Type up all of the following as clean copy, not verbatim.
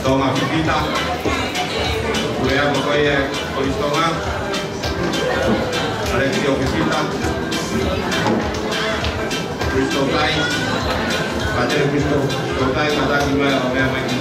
Toma pipita, cuidado que hay colistoma, Alexio pipita, Cristo Tai, Pater Cristo Tai, kata gimana orang yang main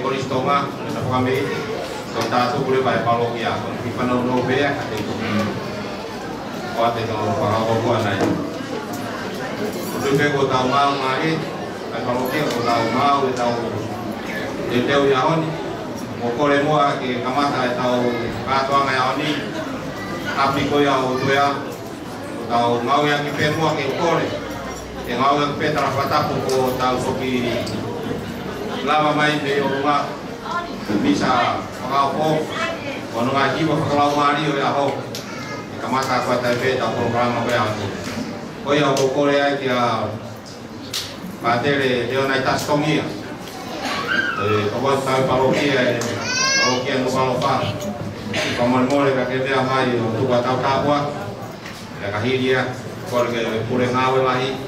colistoma, contato pure vai parroquia, mi fanno un nove quate no parroquia nai. Dove go tau mau mai, ai parroquia go tau mau e tau e teo ia honi o kore moa ke kamata e tau katoanga ia honi api ko ia o tuea tau ngau ia ki penua ke kore e ngau ia ki petara patapu ko tau soki lama mai te o runga bisa whakao po o nunga jiwa whakalau maari o ia ho e kamata kua tai pe tau programa ko ia honi ko ia o kore ai ki a patere Leonai Tastomia kawan tahu parokia no palofa kaman mole ka kete amai tu ka tau tapua ya kahiria porque pure ngawe lahi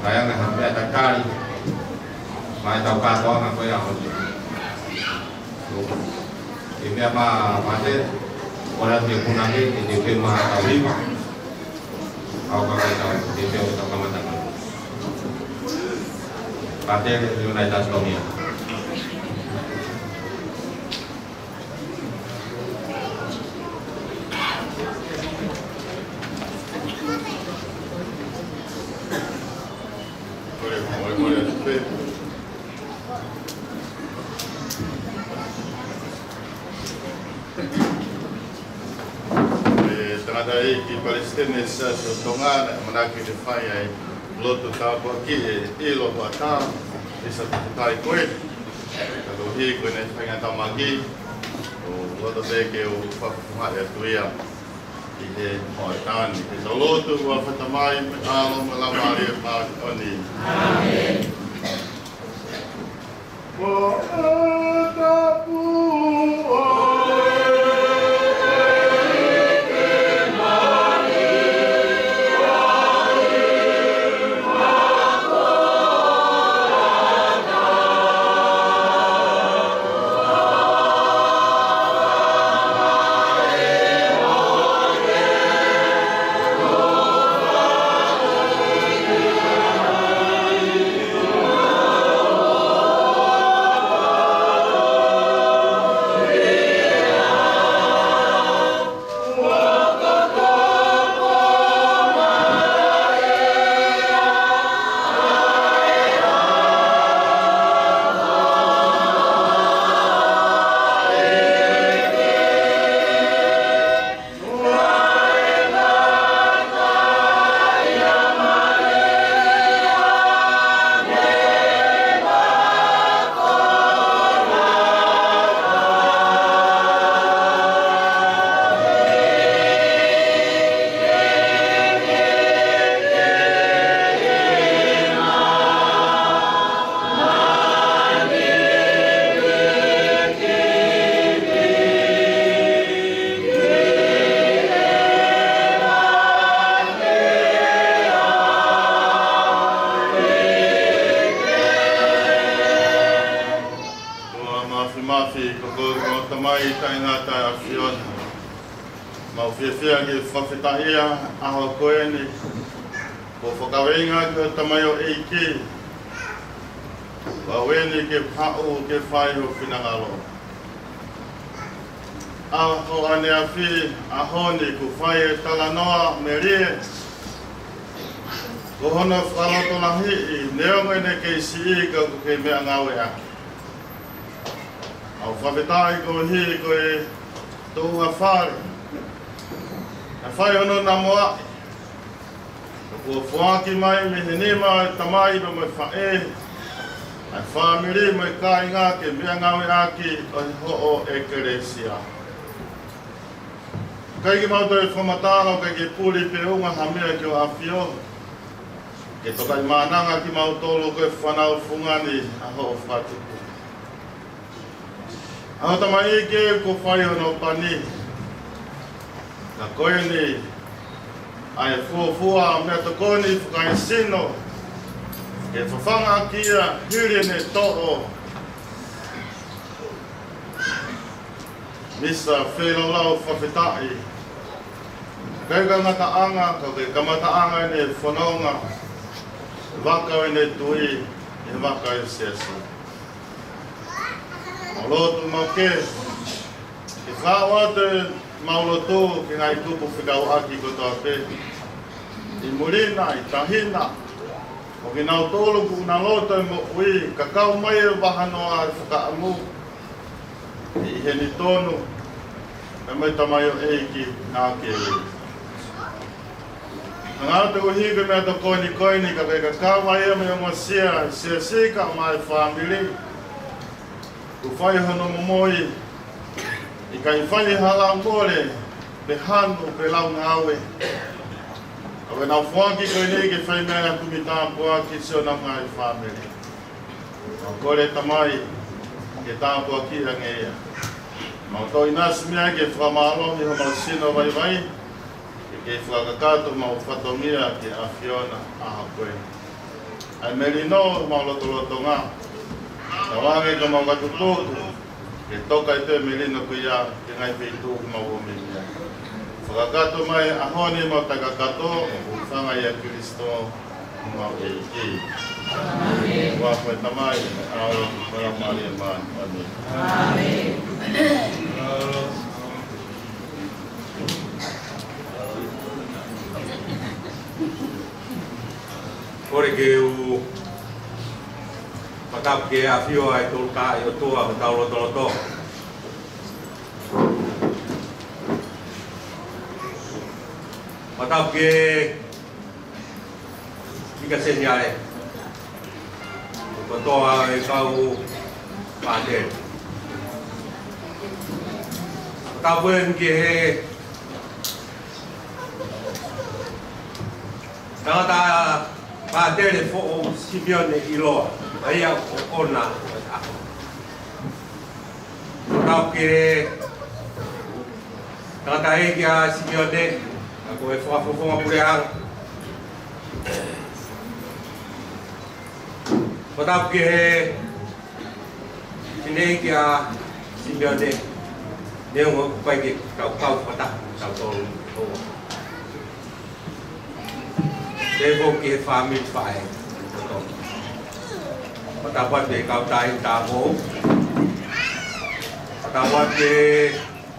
kaya nga hampe atakari mai tau ka to nga ko ya hoje ini apa mate ora te kunange te te ma tawiwa au ka ka te te o kamata patere Leonai Tastomia Tangata ki Palestina sa tonga manaki de fai ai loto tapo ki e loto ata isa tai koe ka hi ko ne fai ngata magi o loto te ke o fa ma e tuia i he o tani ke loto wa fatamai alo la mari ma oni amen o tapu whawhetaia aho koeni ko whakawenga ke tamayo eike waweni ke pa'u ke whaiho whinangalo aho ane awhi ahoni ku whai e talanoa me rie ko hono whaloto nahi i neongene ke isi ka ke mea ngawe a au whawhetai ko hi ko e tohunga whare whai ono na moa ko whaaki mai me he nema e tamai no me whae ai whamiri me kai ngā ke mea ngawe aki o he ho o ekeresia kai ki mauta e whamataro kai ke puri pe unga hamea ki o awhio ke tokai mānanga ki mautolo koe whanau whungani a ho o whatuku aho tamai ke ko whai ono pani na koe ni ai fuafua mea to koe ni whakai sino ke whawhanga kia hiri ne to'o misa whelaulau whawhetai kai ka ngata anga ka ke kamata anga ne whanonga waka ne tui e waka e sesa o lotu mau ke whaua te mauloto ki ngai tupu whikau aki ko tō te i murina, i tahina O ki nau tōlu ku na loto mo ui kakao mai e wahanoa e whakaamu i heni tonu e mai tamai o eiki nā ke ui. Ngā te uhige mea to koini ka kai kakao mai e mea masia ka mai whāmili ku whai hano momoi i kai whai hala mōre pe hanu pe lau ngāwe. Awe nau whuaki koe nei ke whai mea kumi tāpua ki seo na ngai whamere. Nau kore tamai ke tāpua ki range ea. Mau tō inasi mea ke whamalomi ho mau sino vai vai. Ke whakakato mau whatongia ke a Fiona aha koe. Ai merino mau loto ngā. Na wange ka mau katutoku. Ke toka i te merino ko ia ke ngai peitu mau o mea. Whakakato mai ahoni mau takakato o whanga ia Kristo mau e i. Amen. Wakoe tamai ao maramari e mani. Amen. Kore ke u patap ke a fio ai tolka i o toa o tau loto. Patap ke ika senyare. Ko toa e kau pate. Patap ke Tangata Padere fo Simeone Iloa, aí a ona. Tau ke tangata e kia Simeone, ako e whakawhonga pureang. Tau ke tinei kia Simeone, neo pai ke kau pata, kau tolu. Devo ke family fai. Patapat de kau tai tabo. Patapat de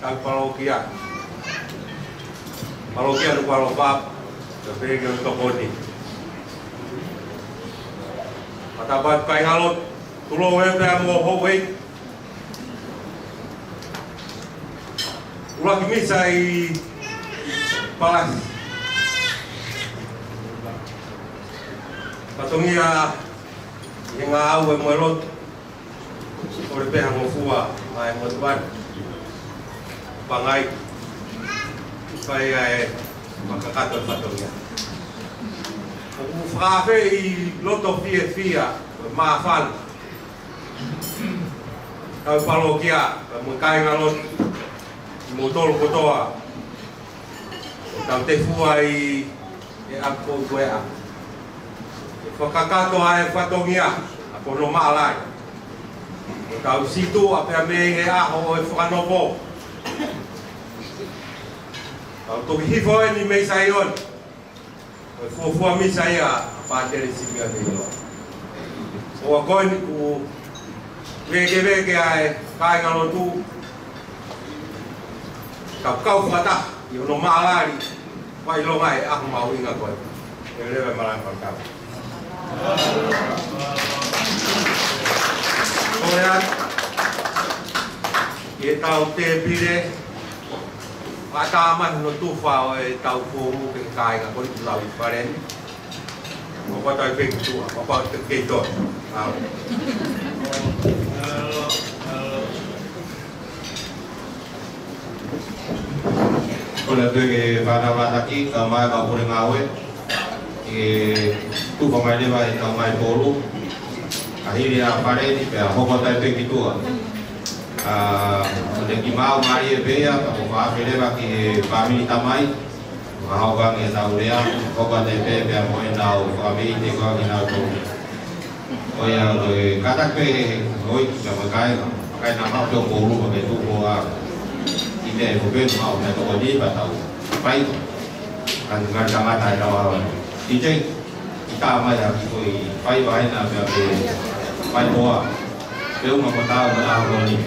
kau parokia. Parokia no palopap. Tapi ke tokoni. Patapat kai halot tulo we mo howe. Ulah misai palas. Patongia yang ngau e moelot ore pe hango fua mai mo tuan pangai pai ai makakato patongia o frafe i loto fia ma fan kau palokia mo kai ngalot mo tol kotoa tau te fua i e apo goea Whakakato ai whatongia, ako no maalai. Tau situ apea me he aho e whakanopo. Tau toki hifo e ni mei sai on. E fuafua mi sai a pātere Simeone Iloa. O a koe ni ku weke ai kāingalo tū. Tau kau whata, i ono maalari. Wai longa e aho mau inga koe. E lewe malang pakau. Korean ke tau te pire mataman no tufa o e tau fomu ke kai ka kon lau i paren o ko tai pe tu o ko te ke to Kona tuke whana ki ka mai ka pure ngawe tu pamai lewa e tau mai polu ahiri a pare ni pe a hoko tai pe kitua o te ki mau mari e pea ka po wha lewa ki family tamai ka hau gang e tau rea hoko tai pe pe a moe nau family te kua ki nau tolu o ia koe katak pe hoi ka makai na hau teo polu pa pe tu po a i te e popenu hau na toko ni pa tau pai kan ngar tangata e tau hawa DJ kita mai ya koi pai vai na pe pai boa eu ma kota na a ni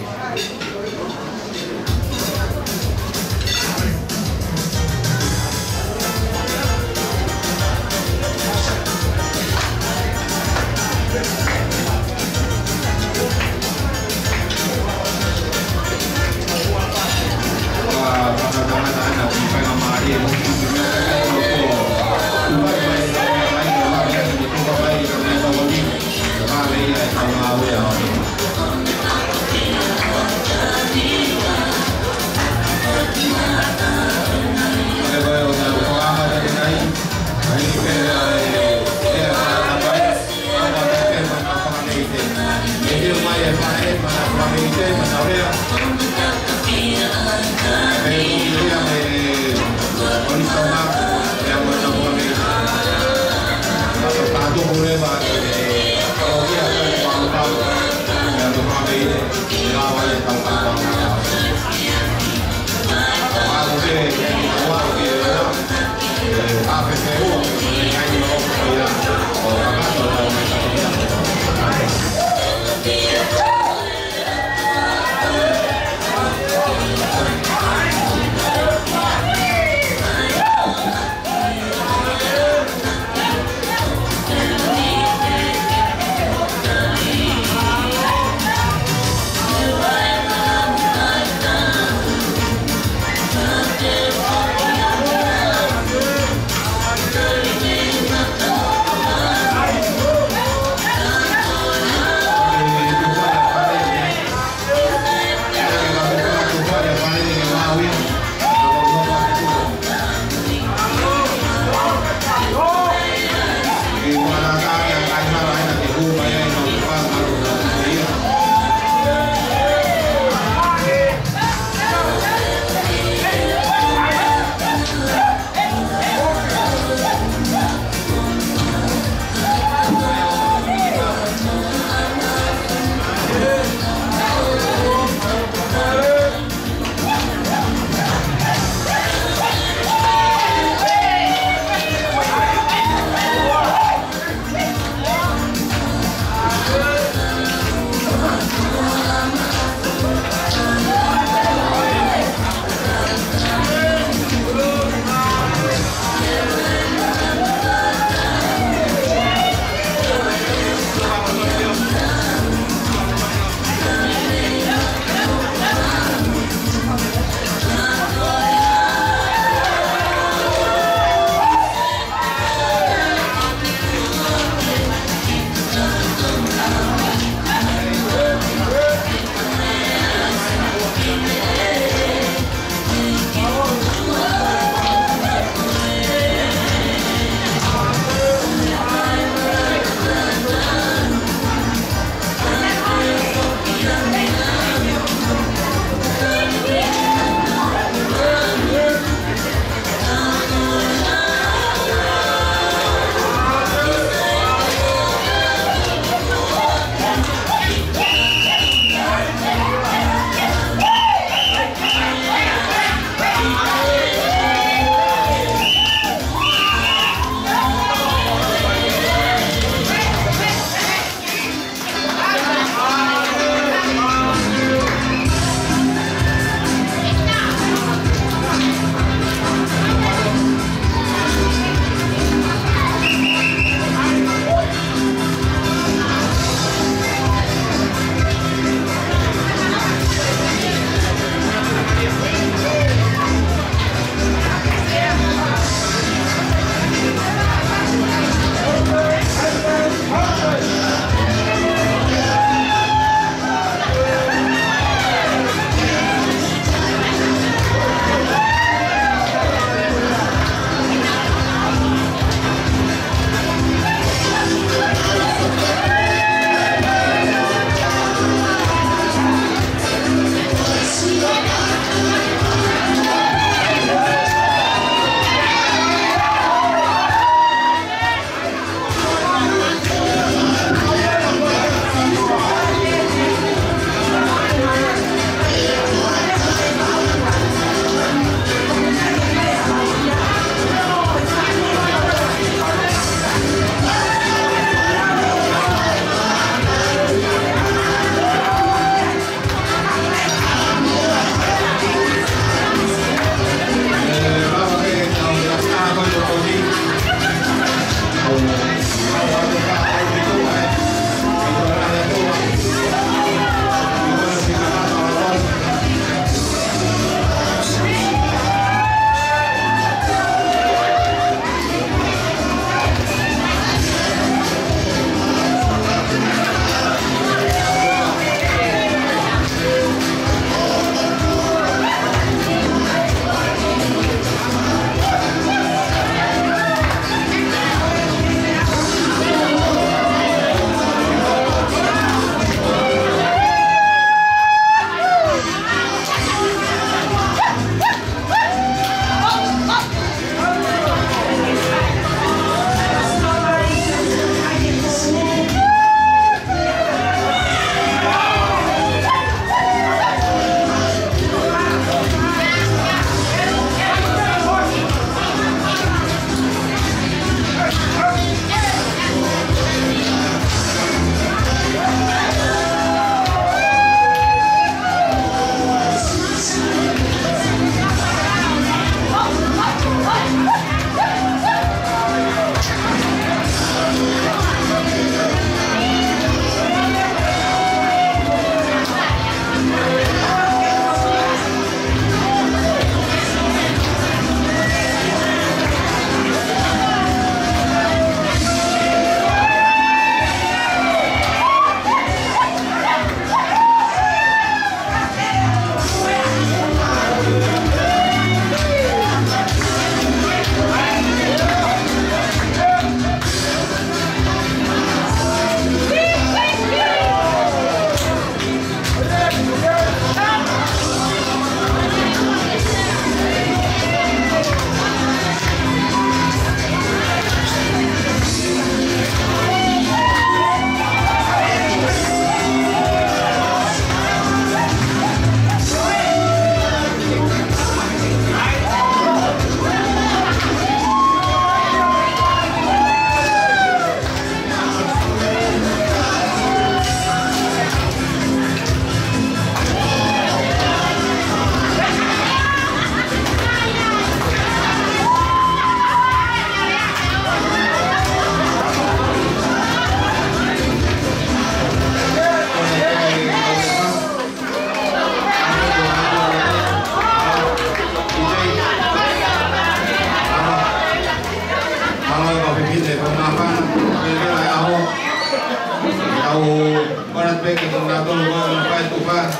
peke kung natulog ko ng kahit tupa.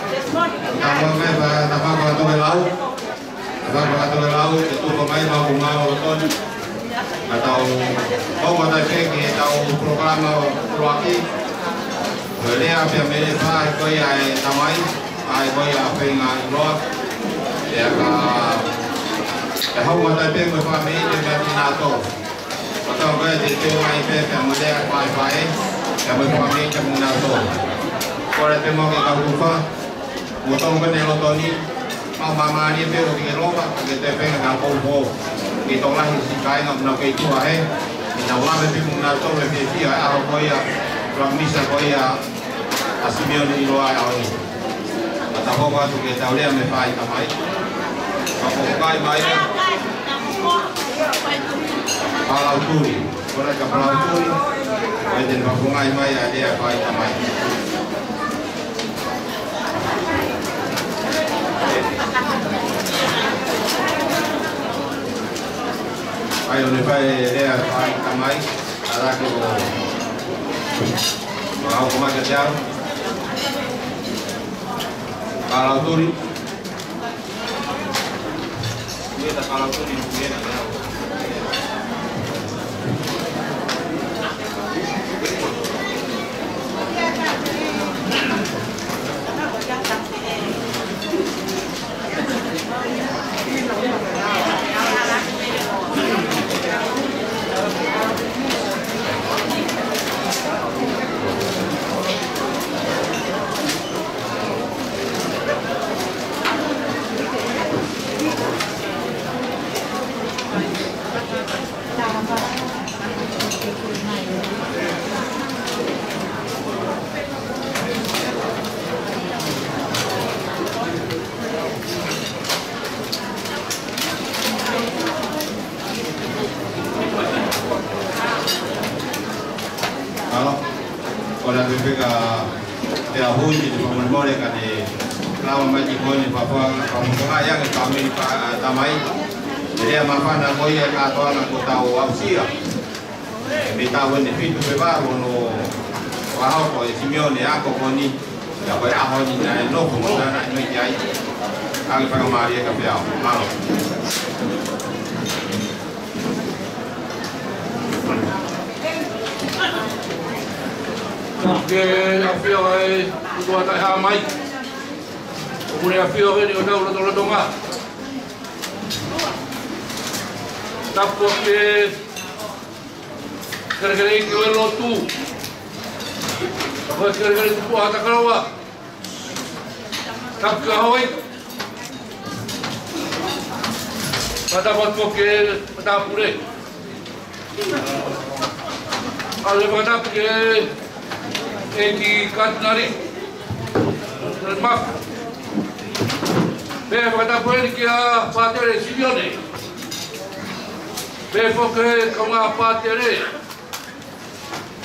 Tapos may napapagato ng laut. Napapagato ng laut, ito pa may magungaw uton. Atau kau matay peke, atau programa luaki. Jadi apa yang mereka kau yang tamai, kau yang apa yang luak. Ya kau matay peke mereka mereka berarti nato. Atau kau yang itu mai peke mereka mai yang mereka mereka nato. Kalau temo ke kau lupa, mutong kan yang lotoni, mau mama ni peke ke lupa, kita peke kau lupa. Kita lah isikai ngam nak itu ahe, kita lah lebih mengatur lebih dia arah koya, orang misa koya, asimion ini luar awal. Kata bawa tu kita boleh ambil fai tamai, apa kai mai? Palau turi, orang ke palau turi, kemudian bawa mai ada fai tamai. Ayo lepas dia tamai, ada tu mau kemana kerja? Kalau turi, kita kalau turi mungkin ada. Kalau BPK dia hunji di pembangunan kan di lawan bagi koni papa pembangunan yang kami tamai jadi apa nak koi atau anak kota Australia di tahun ini itu beberapa no wahau koi Simeone aku koni ya koi ahon ini ada no pembangunan ini jai aku pakai Maria kapiau malu. Ke afio ai tua tai ha mai. Kemudian afio ni udah udah donga. Tapi ke kerja ini kalau tu, apa kerja itu buat tak kerawa. Tapi kahoi. Pada waktu ke pada pure. Kalau pada ke Eki Katnari Maaf Beh kata boleh kia patere Simeone Beh poke kama patere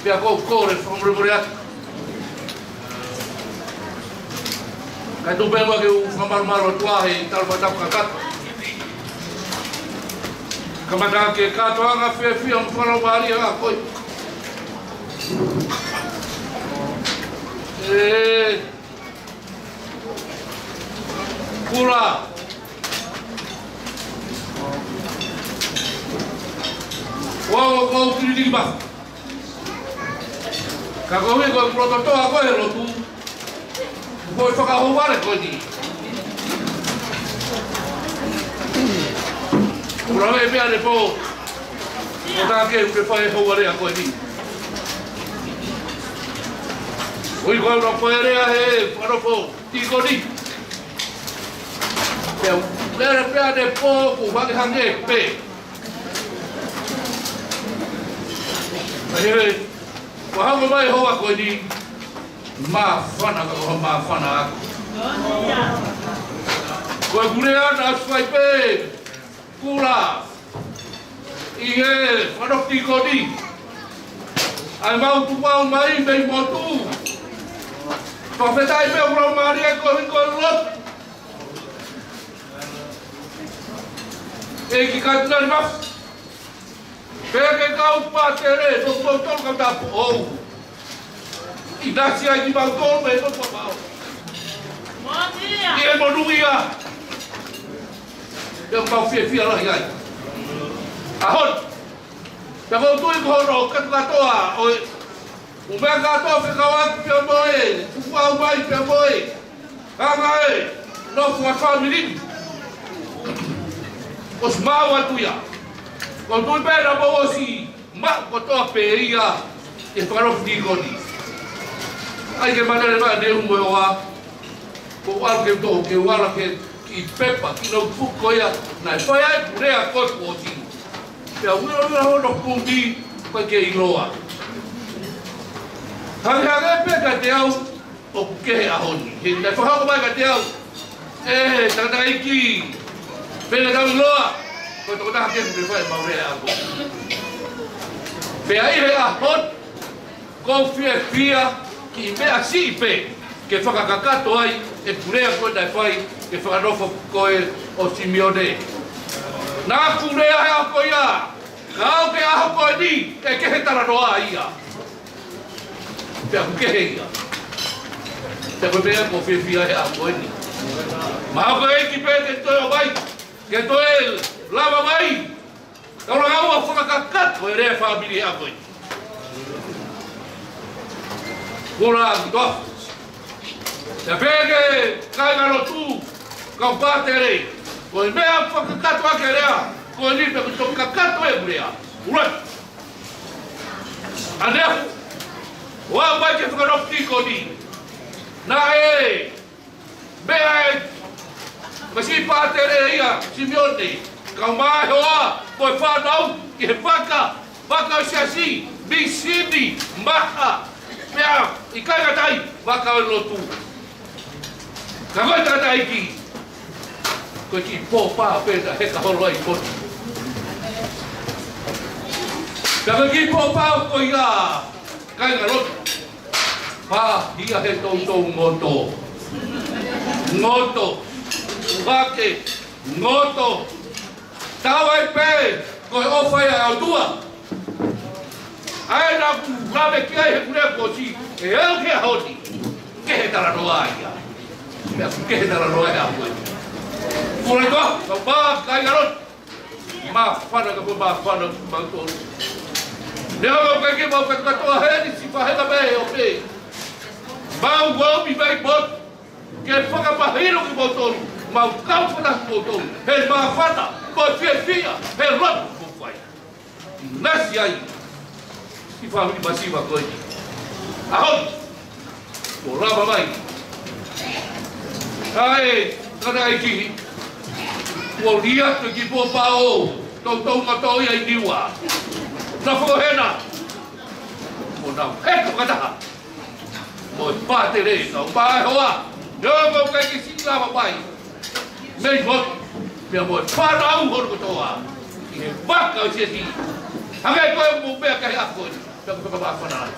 Beh kau kore famriburiat Katu beh bagi famar-maro tuahi tal patap kakat Kamada ke kato anga fe ang farobari anga koi Pula Wow, kau kiri bah Kau ni kau prototo aku hello tu Kau fakah hawar kau ni Pula ni biar lepo Kau tak ke fakah hawar aku ni Oi kau nak perea para po tigo ni. Pero pera de pouco vai hange pe. Aí wahang mai hoa ko ni ma fana ko ma fana. Ko gurean asfai pe. Kula. Ige para tigo ni. Ai mau tu mau mai bem motu. Profetai pe orang Maria ko lot. Eki katlan mas. Peke kau patere, doktor kau tak oh. Inasi ai di balcón me no papao. Ia mo nuia. Eu mau fia lá ai. Ahon. Ta mo tu ko ro ka toa o o me ka to fe ka wa pe boe. Tu wa mai pe boe. Ai. No fu family. Os mau atuia. Ko tu pe na bo si ma ko to pe ia e faro figoni. Ai que maneira vai de um boa. Ko al que to que wala que i pepa ki no fuko ia na foi ai purea ko ko ti. Pe uno no pundi ko ke iloa. Hanga pe ka te au o ke a honi. He na fa ko mai ka te au. Tata iki. Pe na ka iloa. Ko to ta ke pe fa ma rea ko. Pe ai he a hot. Ko fia ki me asi pe ke whakakakato ai e purea koe dai whai ke whakanofo koe o Simeone. Nā purea he a koe ia, ka au ke aho koe ni e kehe taranoa ia. Pea ku kehe ia. Te koe mea ko whiwhia he a koe ni. Maha koe eki pe ke toi o mai, ke toi lava mai. Kaura ngau a whakakakato e rea whamiri a koe. Kura doa. Te pege kai ngaro tu ka patere. Ko mea whakakato ake rea. Ko ni pe ko kakato e rea. Ura. Ane. Wa mai ke whakarofti ko ni. Na e. Mea e. Masi patere ia. Simeone. Ka mai hoa. Ko e whanau. Ki he whaka. Whaka o siasi. Bisini. Maha. Pea, i kai gatai, waka o lotu. Ka koe tatai ki. Koe ki pō pā pēta he ka holo ai poti. Ka koe ki pō pā o koe ia, kai ngā lotu. Pā, hia he tōtou ngoto. Ngoto. Wake. Ngoto. Tau ai pē, koe ofai au tua. Ai na ku rabe ki ai he kure ko si e el ke hoti ke he tara noa ia me ke he tara noa ia ko kure ko ba kai garot ma fana ka ba fana ma to ne ho ka ke ba ka to he ni si fa he ka be o pe ba wo bi bai bot ke fa ka ba hiro ki boton ma ka fa ko to he ma fana ko fia he rot ko fai nasi ai i whamiri masiwa koe ni. Ahon! Ko rama mai. Ai, kana ai ki. Ko ria te ki po pao. Tau matau ia i niwa. Na whakahena. Ko nau heto kataha. Mo i pāte re, kau pāe hoa. Nau mau kai ki si lama mai. Mei hot. Pea mo i pārau horu kotoa. I he waka o siasi. Hangai koe mo mea kai a koe. Tapi kau maaf mana?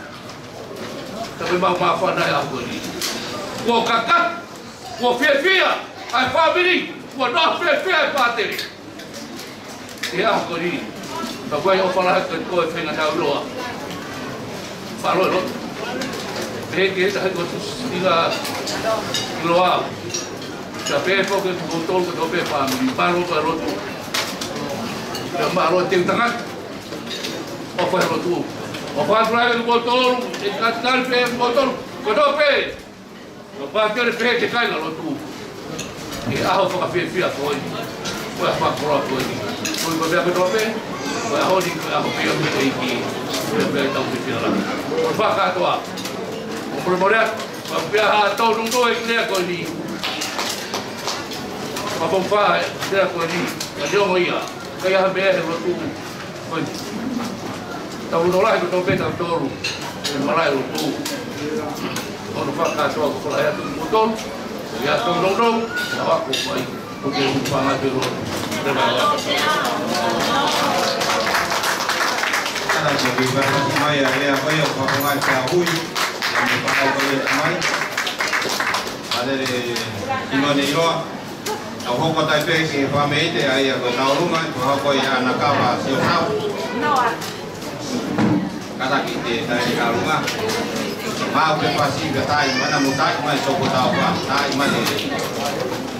Tapi maaf mana ya aku ni? Kau kakak, kau fia, ai family, kau nak fia pateri. Ya aku ni, kau yang opala kau fengan tahu loa. Palo lo, dek dah kau tu tiga loa. Tapi kau botol kau be family, palo tu. Dah ting tengah, opala lo tu. O fa trae el botón, el cascal pe el botón, conope. O fa que el pe que caiga lo tú. Y ajo fa fia foi. Foi fa pro foi. Foi para ver conope. Foi ajo ni ajo pe o pe que. Foi pe tau pe lá. O fa ka toa. O promoret, fa pia ha tau nung do e ne ko ni. Fa bom fa, se ko ni. Ka dio mo ia. Ka ia be lo tú. Foi tau no lai ko peta tolu e malai o tu ono fa so ko la ya tu botol ya to no na ko mai ko ke un pa na pero de verdad ana ko bi ba mai ya le ko yo ko mai sa hui ni pa ko le mai ale ino ni ro au ho ko tai pe ki fa me te ai ko tau lu mai ko ko ya na ka ba si no kata kita dari kalunga Mau pe pasi ke tai mana mutai mai soko tau pa tai mana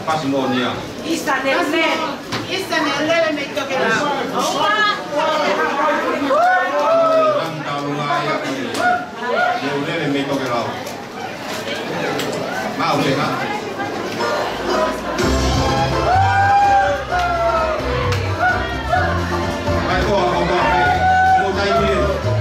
pasi monia. Isa nele me toque la. Ram tau ngai ya. Yo lele me toque la. Mau pe ha. Mai ko ko ko mutai ni. Oh,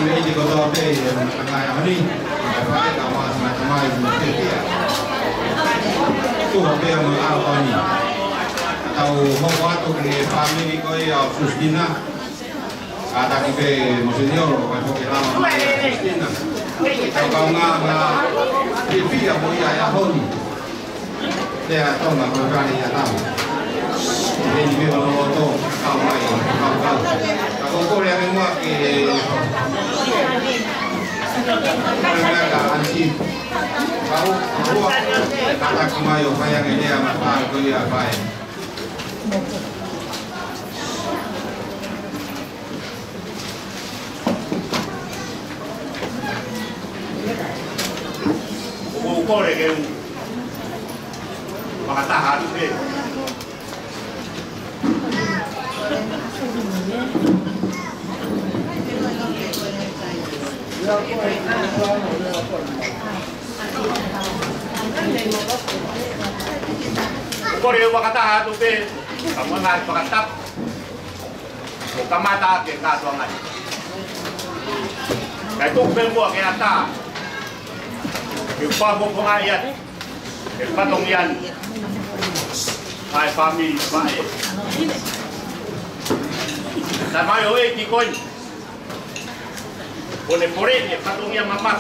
kami di kota Ote yang tengah yang ini, apa kita mas macam itu dia. Tu Ote yang mengalami ini. Atau mau waktu ke family kau yang susdina, ada kita musior, kalau kita lama susdina. Kalau nggak TV yang boleh ayah honi, dia tahu nggak berani ya tahu. Ini dia orang kau main, kau. Kau yang semua ke mereka anti kau kata kemayo bayang ini apa kau ya baik. Kau lagi mengatakan ni. Kau dia berkata tu be, kamu nak berkata, kamu mata kita tuangan. Kalau tu be buat kita, kita bukan ayat, kita tongyan, ay family baik. Sama yo kikon. Boleh ni patungnya mama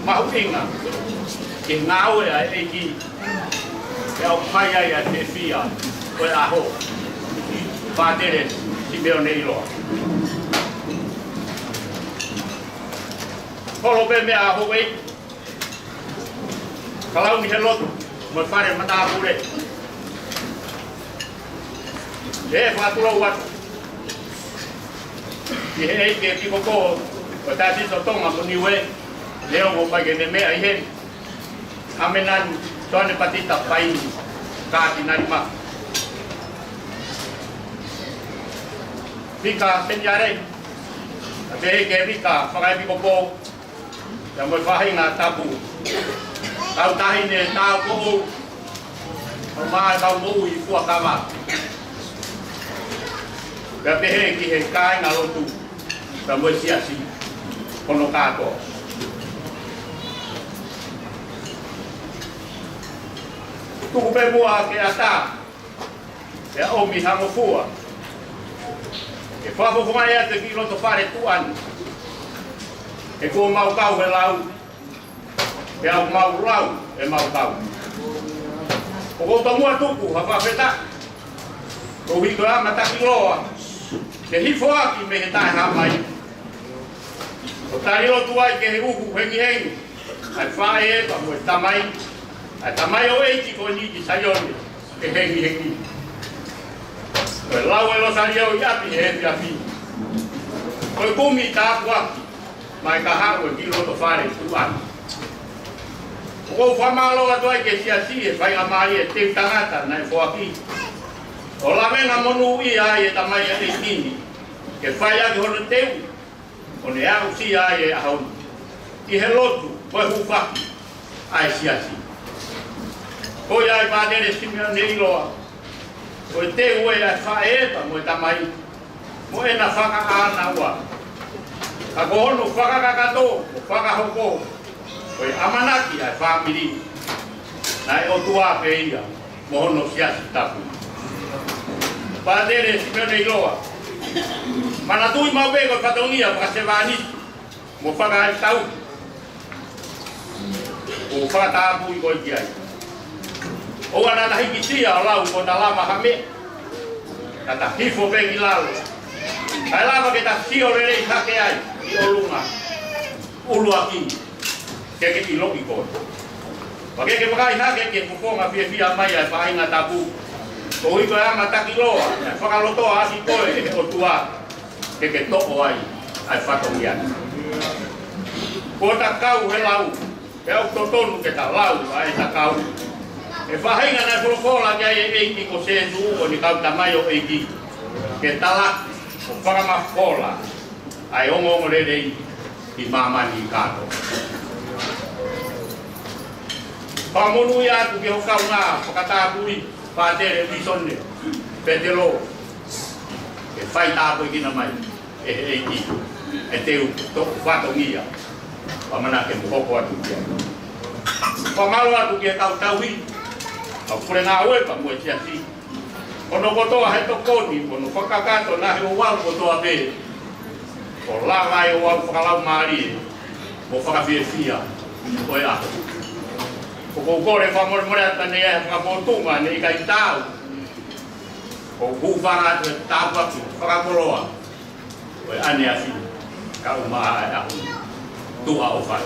mau ingat ngau ya iki ya upaya ya tefia oleh aho padere di Beonero kalau beme aho wei kalau misalnya mau fare mata boleh fatulo wat ke kiko Tadi sotong aku niwe, leo mo pagi neme ayen, amenan tuan pati tapai kati narima. Vika penjare, abe ke vika pakai bikopo, yang berfahing tabu. Kau tahin ni tahu, rumah kau mau ibu akama. Tapi he kai ngalotu, kamu siasi. Kono kato. Tuku pe mua ke ata. Ya omi hango fua. E fafo kuma ya te kilo to fare tuan. E ko mau kau he lau. E au mau lau e mau kau. O ko to mua tuku hapa feta. Ko wi ko mata kilo. Ke hifo aki me ta ha mai. O tari o tuai ke uku hengi ai whae pa mo tamai ai tamai o eiti ko ni ki sayoni ke hengi o lau e lo sari o iapi he iapi o kumi ta waki mai ka ha o ki lo to fare tuan o famalo a tuai ke siasi e fai amai e te tangata na fo aki o la mena monu ia e tamai e tini ke fai a hono teu One au si ai e hau. I he lotu, koe hufaki, ai siasi. Koe ai pātere simia nei loa. Koe te ue ai whaepa mo e tamai. Mo e na whaka ana ua. Ka kohono whaka kakato, o whaka hoko. Koe amanaki ai whamiri. Nai o tua pe ia, mo hono siasi tapu. Pātere simia nei loa. Mana tui mau bego patonia pa se vani mo faga tau o fa ta bu ko dia o ana na hikisia la ko na lama hame kata hifo be gilal ai lama ke ta sio le hake ai i olunga ulu aki ke logiko pake ke pakai hake ke ko ma fie fia mai ai pa ina tabu ko iko ama takiloa fa kaloto asi ko e o tua que toco ai whatongian. Ko ta kau he lau, e au totonu ke ta lau ai ta kau. E whahinga na fulokola kia e eiki ko se tu o ni kau tamai o eiki. Ke tala o whakamakola ai ongo rei i mamani kato. Pamonu ia tu ke ho kau ngā whakatāpui pātere visonne, petelo. E whai tāpoi kina mai. e teu to whatongia pamana ke moko atu kia pamalo atu kia tau au kure ngā oe pa mua tia ti ono kotoa he to koni ono whakakato na he o wau kotoa be o la ngai o wau whakalau maari o whakawhiawhia oe ako o kore whamore atane e whakamotunga ne i kai tau o hūwhanga atu e tāpatu whakamoroa oe ane ahi ka umaa e ahu tua o whai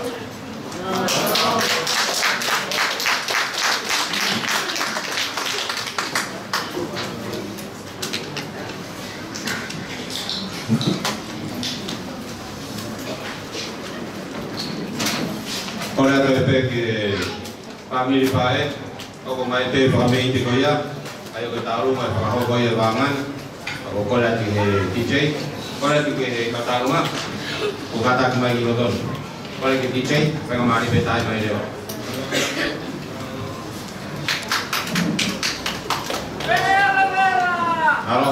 Ora to pe ke family pae o mai te family te koia ayo ke taru mai pa ho koia bangan o kola ti DJ kola ti ke kataru ma o kata ke mai loton kola ke DJ pa mari pe tai mai leo halo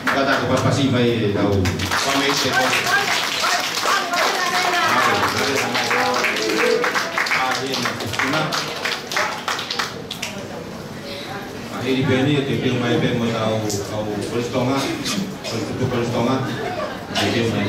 kata ke pasi mai tau family te Ini beni itu film mai ben mau tahu Polistonga, Polistonga, jadi mai.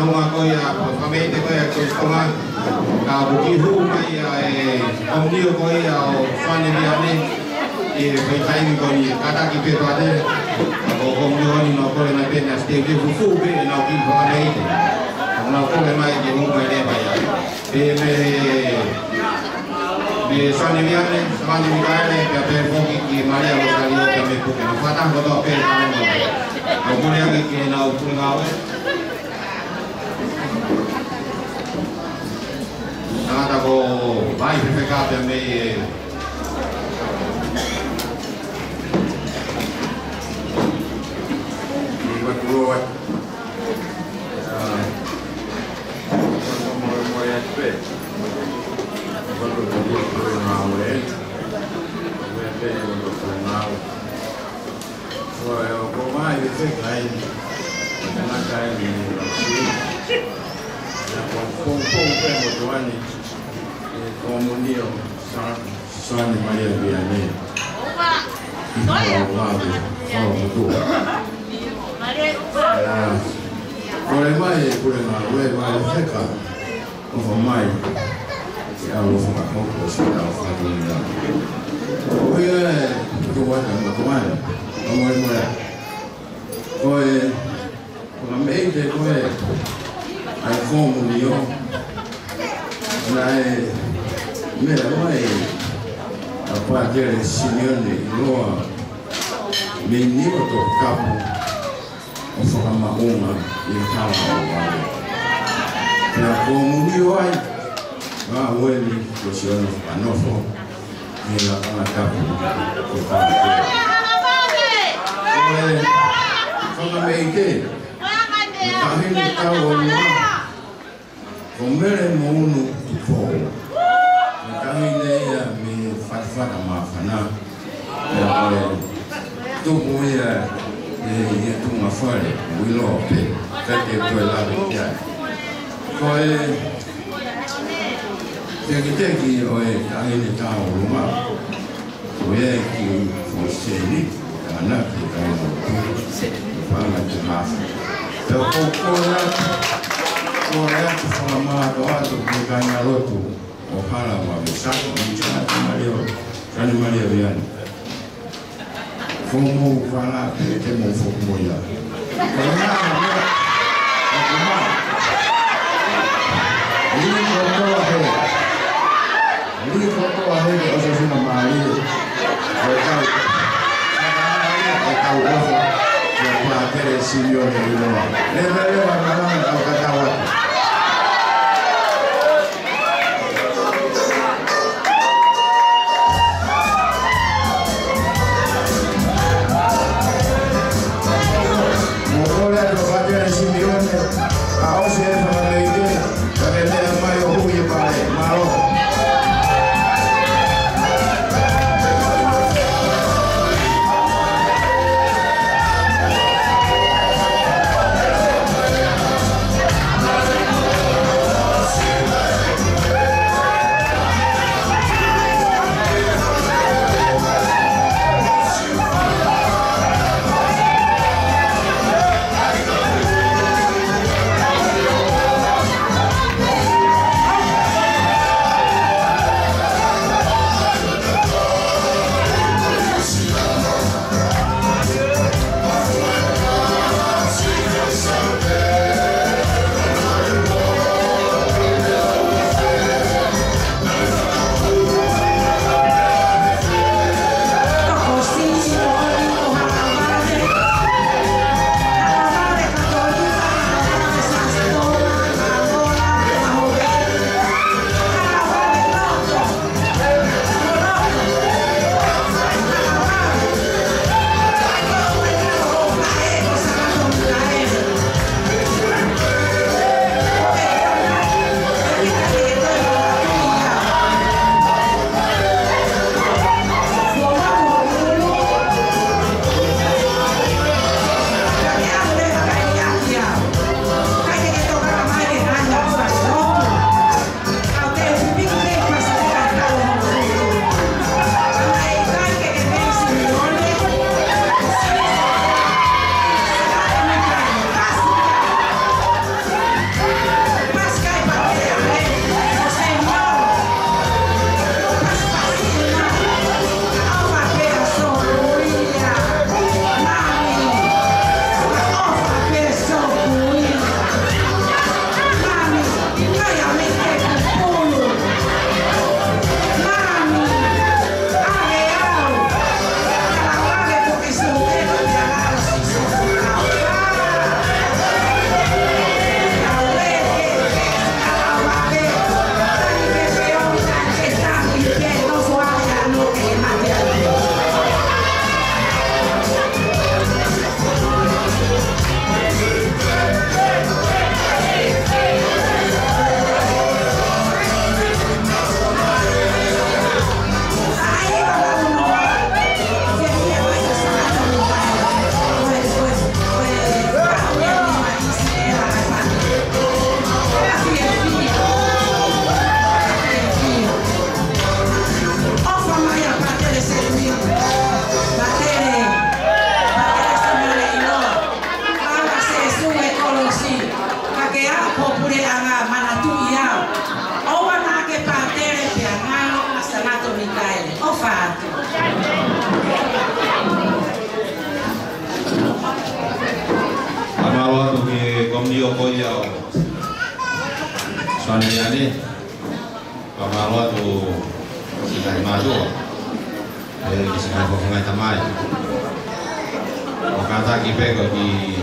runga ko ia pamete ko ia ko konga ka buki hu mai om dio ko ia o fane biane e pe tai ko ni kata ki pe pade ko om dio ni no ko na pe na ste ke fu be na ki ko nei na ko le mai ke mu mai le mai me fane biane pe pe ko ki Maria lo salió que me porque no faltan ko to pe no ko le ke na u punga nada ko vai ficar também buat buat mau ya pe baru dia mau Well, for my effect, I cannot tell you. Comunio San Maria Vianney. Por el mai por el mai vai seca. O mai que a lo fa pouco se dá o fato ainda. Oye, tu vai na tomada. Vamos embora. Oye, con a mente oye. Ai comunio. Mira, vai a parte Simeone Loa menino do capo o forma uma e calma na comunidade ai va ele funciona anofo e la na capo o capo como meite também tá o comer mono tipo Kahine me fatfata mafana tu punya tu mafare wilo pe kate tu la bia koi teki oe kahine ta uruma oe ki foseni ana ki ta pana tu mafa te kokora oe tu fama do tu kanya rotu Opala wa misako Sani Maria Vianney. Fomo fala te mo fomo ya. Ini foto ahe o se sina mali. Kau ofa. Ya pa tere Simeone Loa. Le wa na au katawa. Gracias. fa. Amalo tu ke komdio koyau. Soalnya ni, amalo tu kita maju. Bisa kau kengai tamai. Kata kita di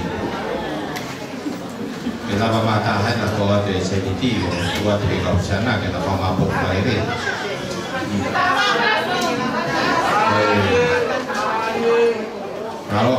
kita mata hai nak kau ada sedikit, buat kita sana kita mampu bayar. Kalau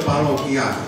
Ecología.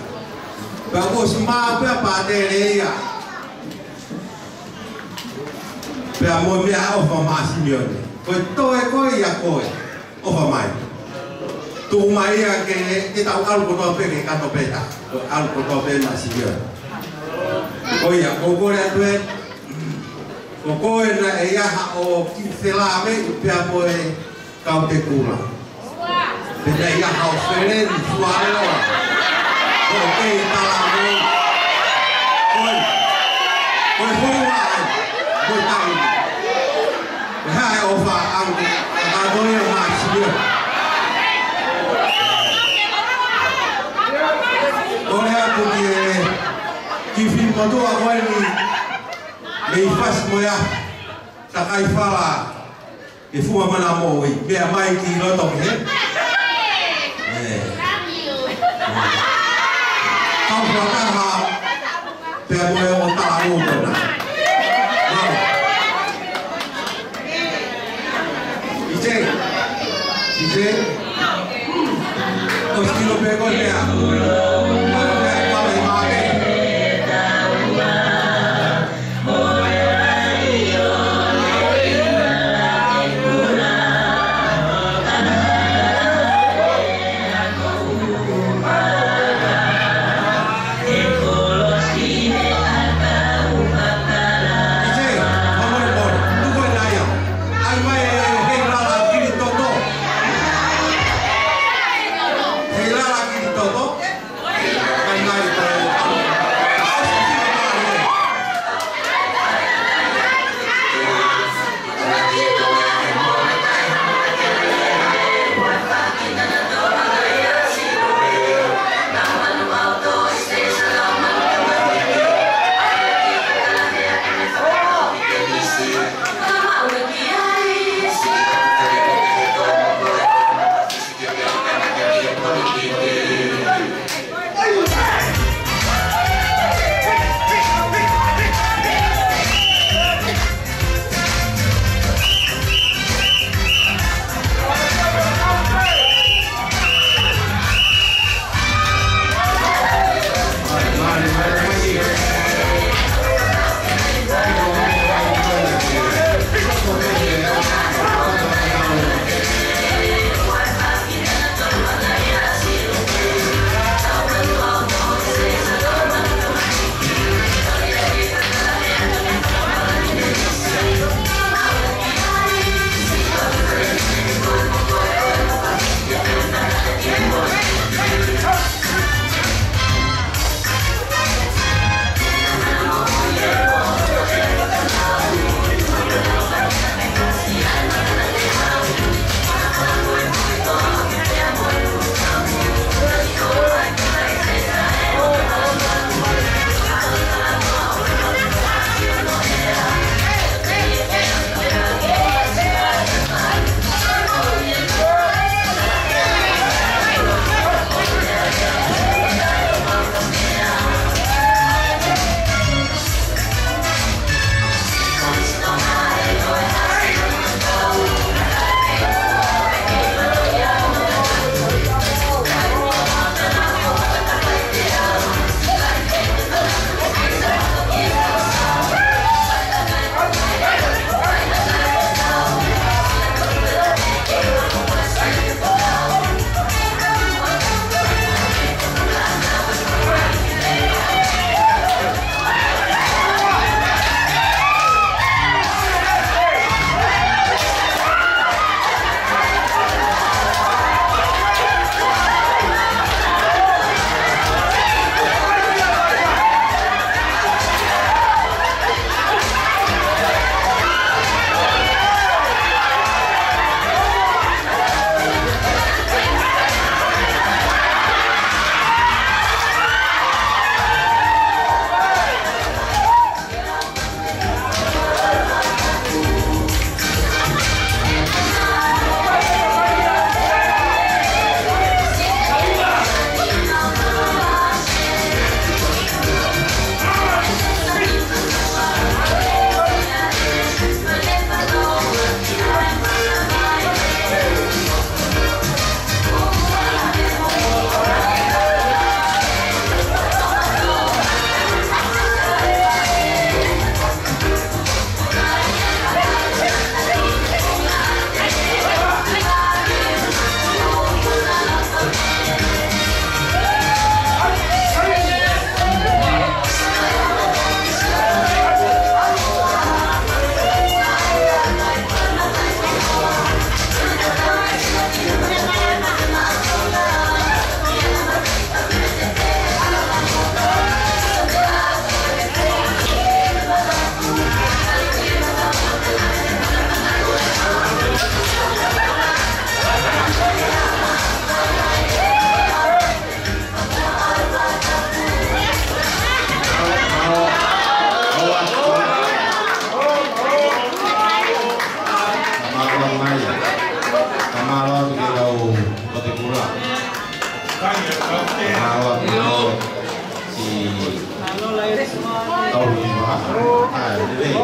Jadi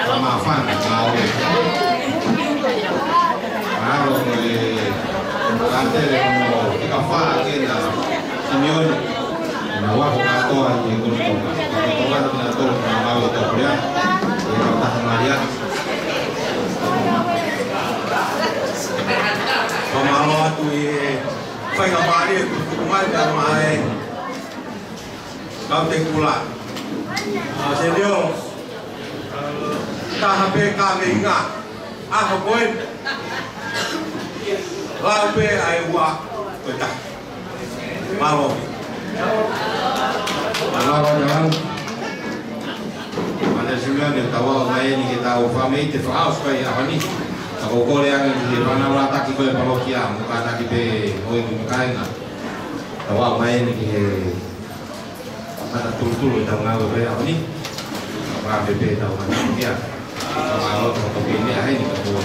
sama fan mau baru nanti mau kita pakai na Simeon nawa ko ang grupo ito kan pinato mau ito ya kita Maria pamalo tu fai kapari kumai dan mai kau tekula senyo tahape kami ingat apa poin lape aiwa kita malo jangan ada Simeon yang tahu main kita ufami itu faus kayak apa nih ako ko yang di mana wala taki ko parokia muka taki pe oi mukai na tawa main ki mana tul ita ngawe pe apa ni apa pe tawa mana dia sama lo to ini ai ni ko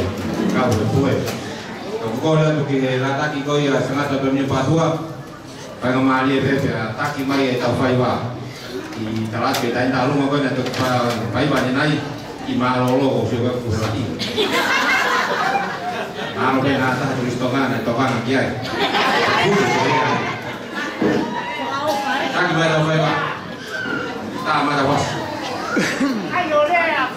kau tuwe ako ko la ki la taki ko ya sangat to ni patua pa ngamali pe taki mai ta faiwa i talat pe ta inda lu mo ko na to pa faiwa ni nai i malolo ko suka ko lagi Ano kaya nasa tulis tokan kiai. Kaki bayar apa ya? Tama dah bos. Ayo Lea.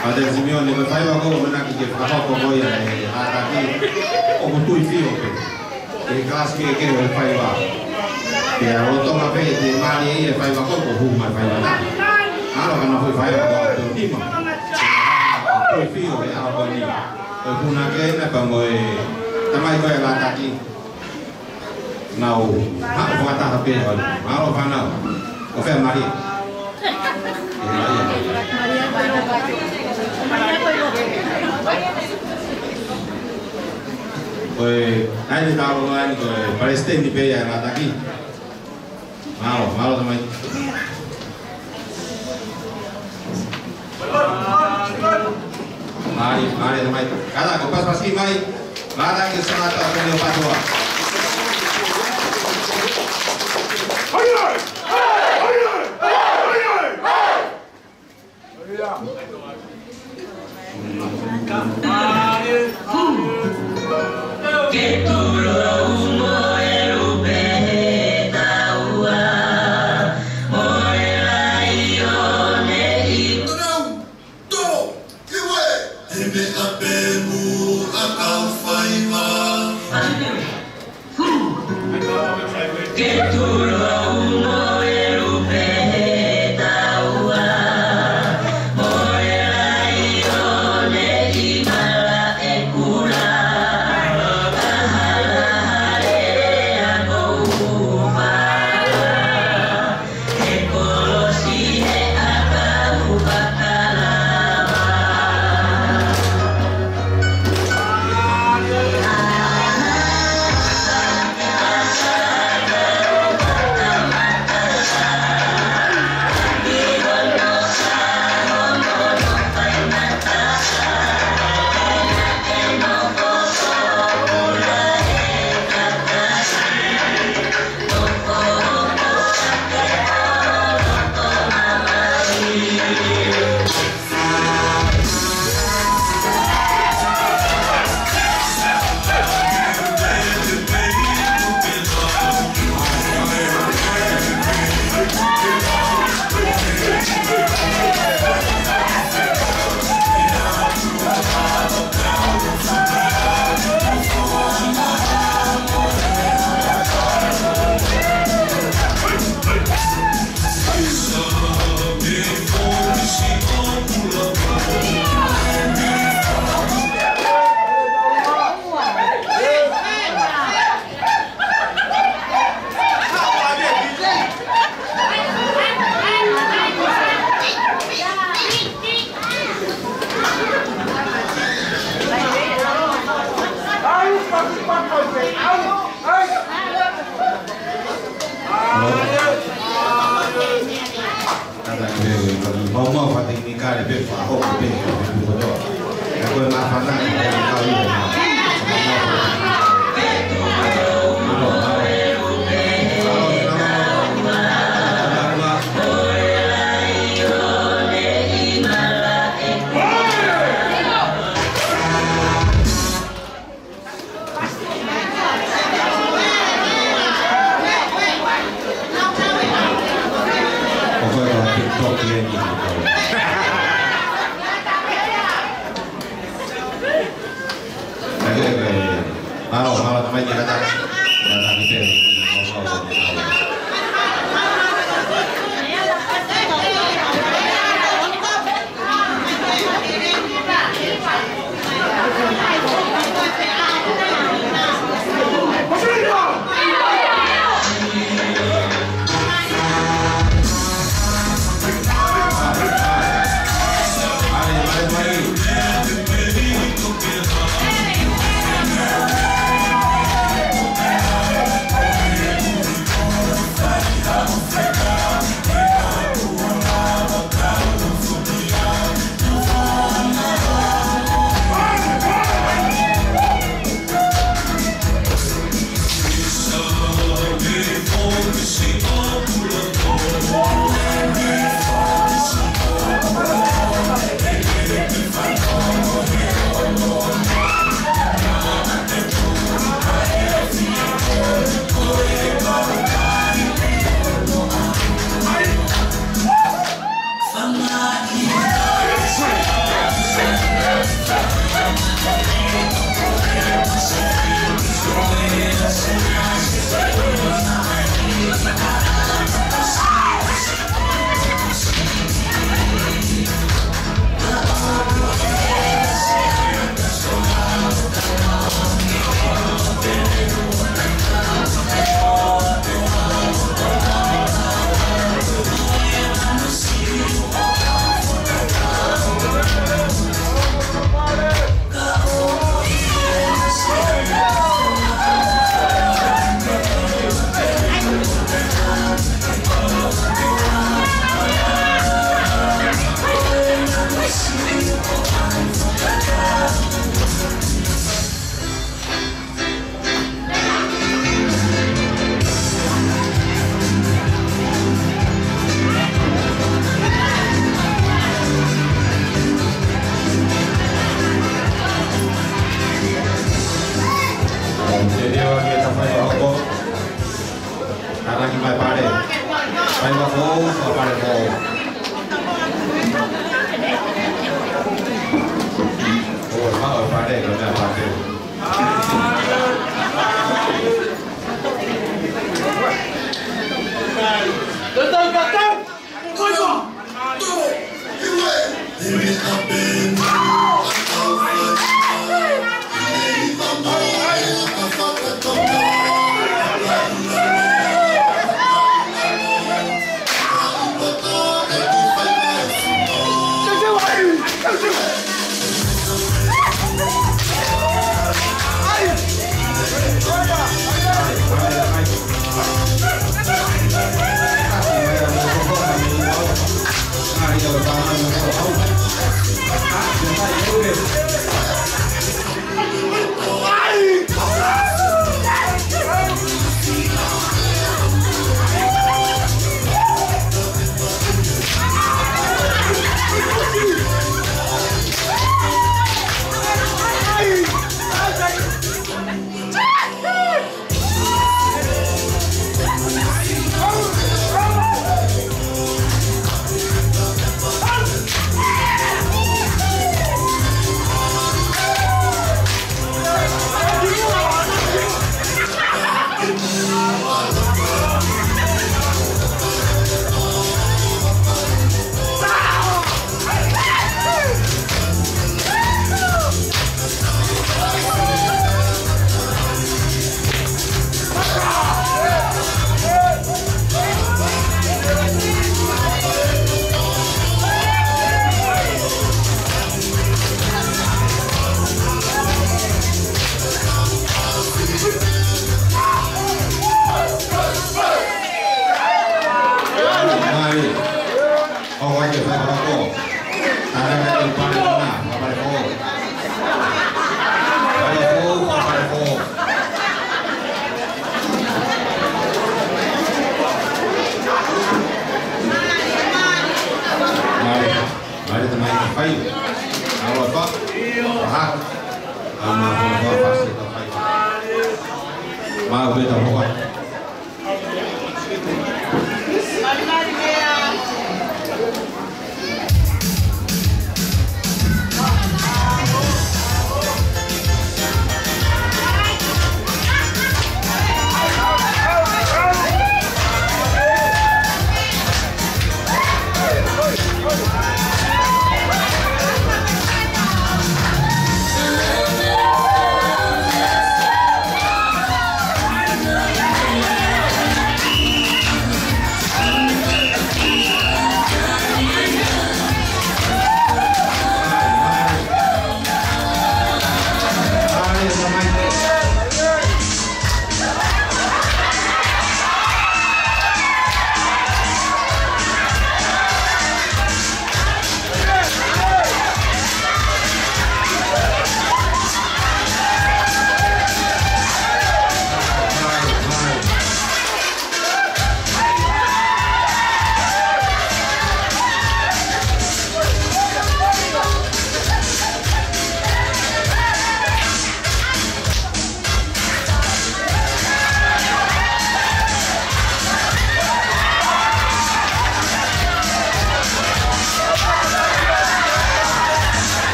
Ada Simeon ni berfaiwa kau menak ke apa kau ya? Tapi aku tu fio pe. Kelas ke berfaiwa. Ya, untuk apa di Mali faiwa kau huma faiwa. Kalau kan aku faiwa kau tu ni mah. Tu fio ya apa ni? Puna ke na pangoi. Tamai kau yang lataki. Nau, aku kata apa ya? Malu panau. Kau faham Mali? Oi, nanti tahu kan Palestina di Paya lataki. Malu teman. Mari teman. Kata kopas pasti mai. Larang ke sana atau ke Papua. Mau fating nikah lebih faham lebih bodoh. Aku nak fating nikah lebih faham. mai kata kata kita ni.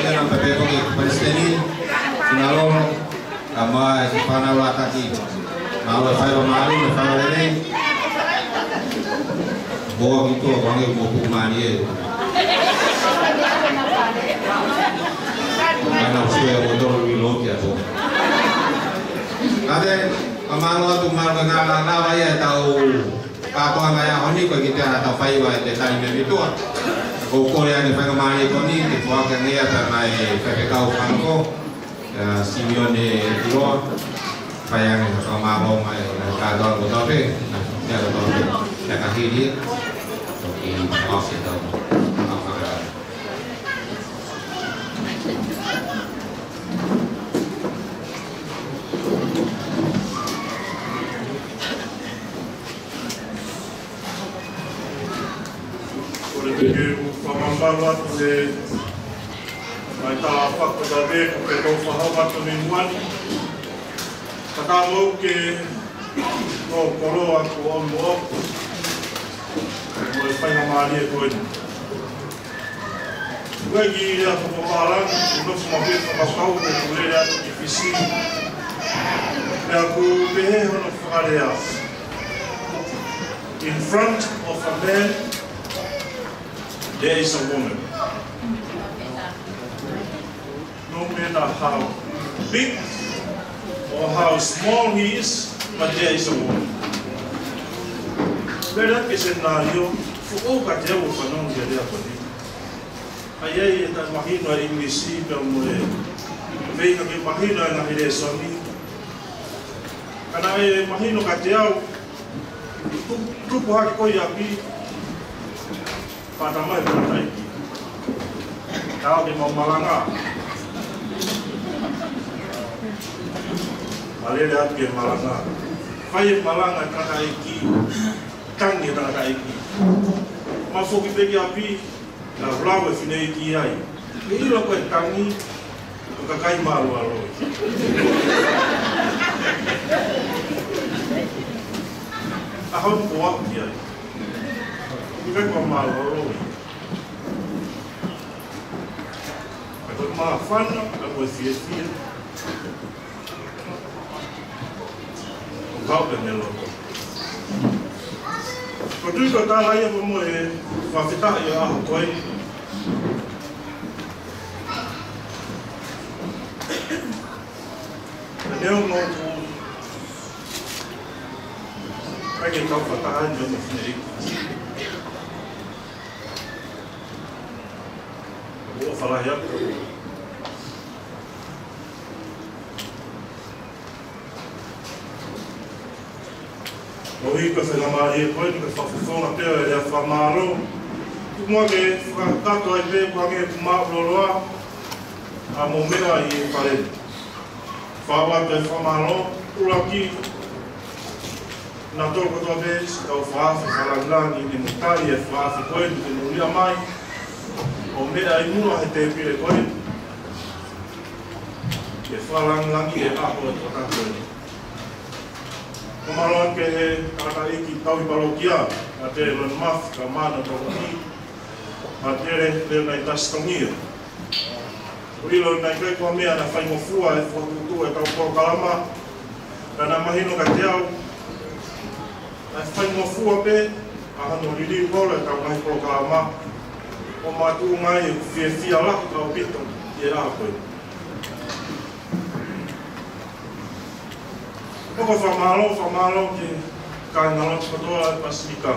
Ia na pepe ko Palestini, sinalong, ama si Panawa Tati, mau saya malu, saya lele, bawa gitu, orang yang mau kumani, mana usia motor wilok ya tu. Ada amalu tu malu ngala ngala ya tahu, apa ngaya oni ko kita tahu fai wa detai itu. Kau yang di pengemari kau ni, di bawah kerja ternai PPKU Pangko, Simeone Dua, payang sama mau kadal betul ke, ya betul, ya kaki dia, oke, maaf itu, apa ada. Pamambawa de mai ta fa ko da be ko pe ko fa ha to ni wan ta mo ke no koro a ko on mo mo fa na mali ko ni wagi ya ko mala no mo be ko ma fa ko le ya difícil ya ko be no fa ya in front of a man there is a woman. No matter how big or how small he is, but there is a woman. Pero que cenário foi o que eu vou falar no dia de hoje. Aí está imagino a English para mulher. Vem que imagino na direção ni. Karena imagino que eu tu pode coisa aqui. Pada mai pada iki. Kau di Malanga. Malaysia di Malanga. Fai Malanga kata iki. Tangi kata iki. Masuk kita api. La blawa fine iki ai. Ini lo ko tangi. Ka kai malu alo. Ahon kuat dia. Kita kau malu, aku maafan, aku sia-sia, kau penelo. Kau tu kata lagi apa mau wafita ya aku ini. Dia mau pengen kau fatahan juga sendiri. Vou falar já. O rico se namaria coi que fa fofona pela de famaro. Tu mo que fa tato ai be kwa que ma loloa. A momea e pare. Fa wa te famaro uraki. Na tol ko vez o fa fa la ni mutari e fa coi que no lia mai. O mea i mua he te pire koe. Ke whalangangi e ako e tōtako ni. Ko maroa ke he kata iki tau i parokia, a te lon maf ka mana tōko ni, a tere leo nei tastongia. O ilo nei kai kua mea na whai mofua e whakutu e tau kō kalama, ka na mahino ka te au, na whai mofua pe, a hano riri kōle e tau ngai kō kalama, o mātu ngai e whiawhia lako tau pito i e ākoe. Koko whamalo ke kai ngalot katoa e Pasifika.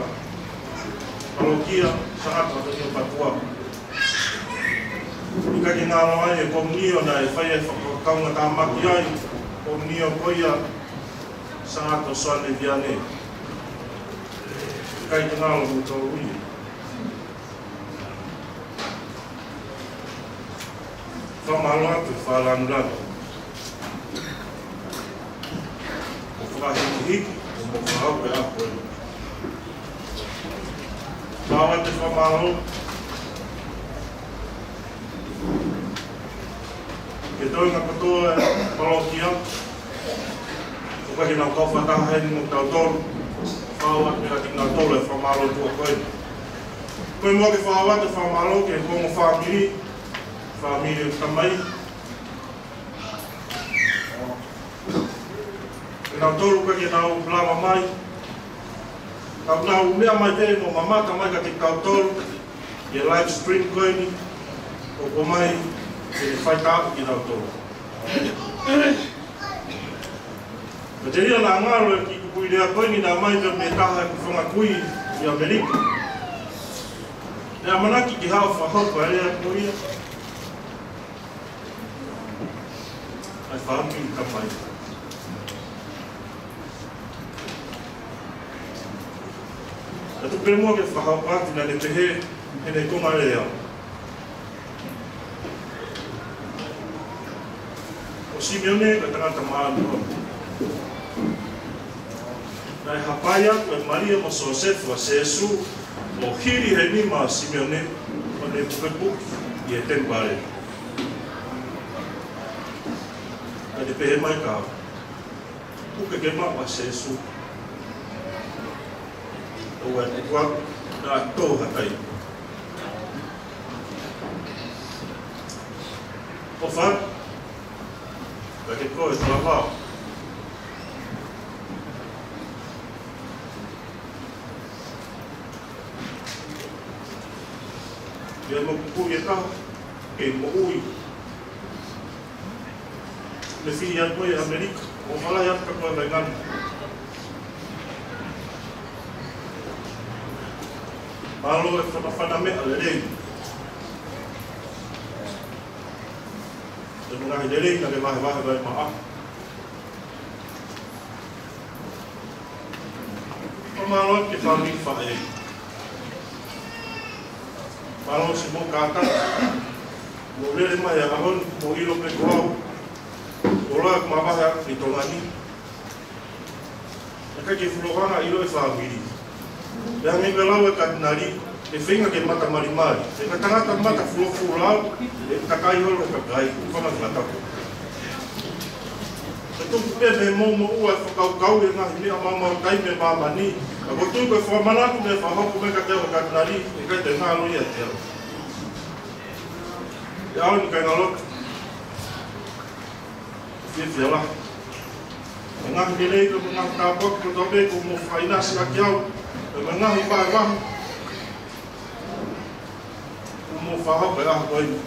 Parokia, sa ata tani o patua. Ika ki ngalo ai e komunio na e whai e whakakaunga tā maki ai, komunio koia sa ata soane viane. Kai ki ngalo mu tau ui. Whamalo atu whalanulano. O whakahiki, o mo whahau e akoe. Tāwa te whamalo. Ke toinga katoa e parokia. O kahi nau kau whatahaini mo tau tolu. Whaua te rati ngā tolu e whamalo tua koe. Koe mua ke whaua te whamalo ke kongo whamiri. family tamai. Nau tolu ka ke nau lama mai. Nau mea mai te mo mamata mai ka te kau tolu. Ia live stream koe ni. O ko mai ke whai tāku ki nau tolu. Ka te ria nā ngāro e ki kupui rea koe ni nā mai te me taha ku whanga kui i Amerika. Nea manaki ki hao whahaupa e rea koe ia. Ai whahampi i kamai. E tu pere mua ke whahaupa ati na le pehe e nei konga rea. O Simeone ka tangata maanua. Nai hapai atu e Maria mo Sosefu a Sesu o hiri he nima Simeone o ne pukepuki i e tempare. Nai te pehe mai ka puke ke maa a Sesu o e te kuaku na tō hatai. O wha ka ke koe tala wao. Ia mo kuku e taha, ke mo ui. Le whiri atu e Amerika, o whalai atu ka koe mai ngani. Malo e whanawhana mea le rei. E mga he le rei na ke wahe vai maa. O malo ke whami whae. Malo si mo kata, mo lele mai a ahon, mo ilo pe koau, o loa kumawahea ni tongani. E kai ke whulohanga ilo e whaamiri. Pea ngai welau e katinari, e whinga ke mata marimari. E ka tangata mata whulofulau, e takai holo kakai, whanga ngatako. E tuku pe me mo ua e whakaukau e ngahi mea mamau kai me mamani. A ko tu ko whamanaku me whahoku me ka teo katinari, e kai te ngālo ia teo. E au ni kai ngaloka. Whiwhia la. E ngahi ni rei ko ngahi tāpoku ko tobe ko mo whainasi aki au. E me ngahi whae wahu. Ko mo whahoku e aho koini.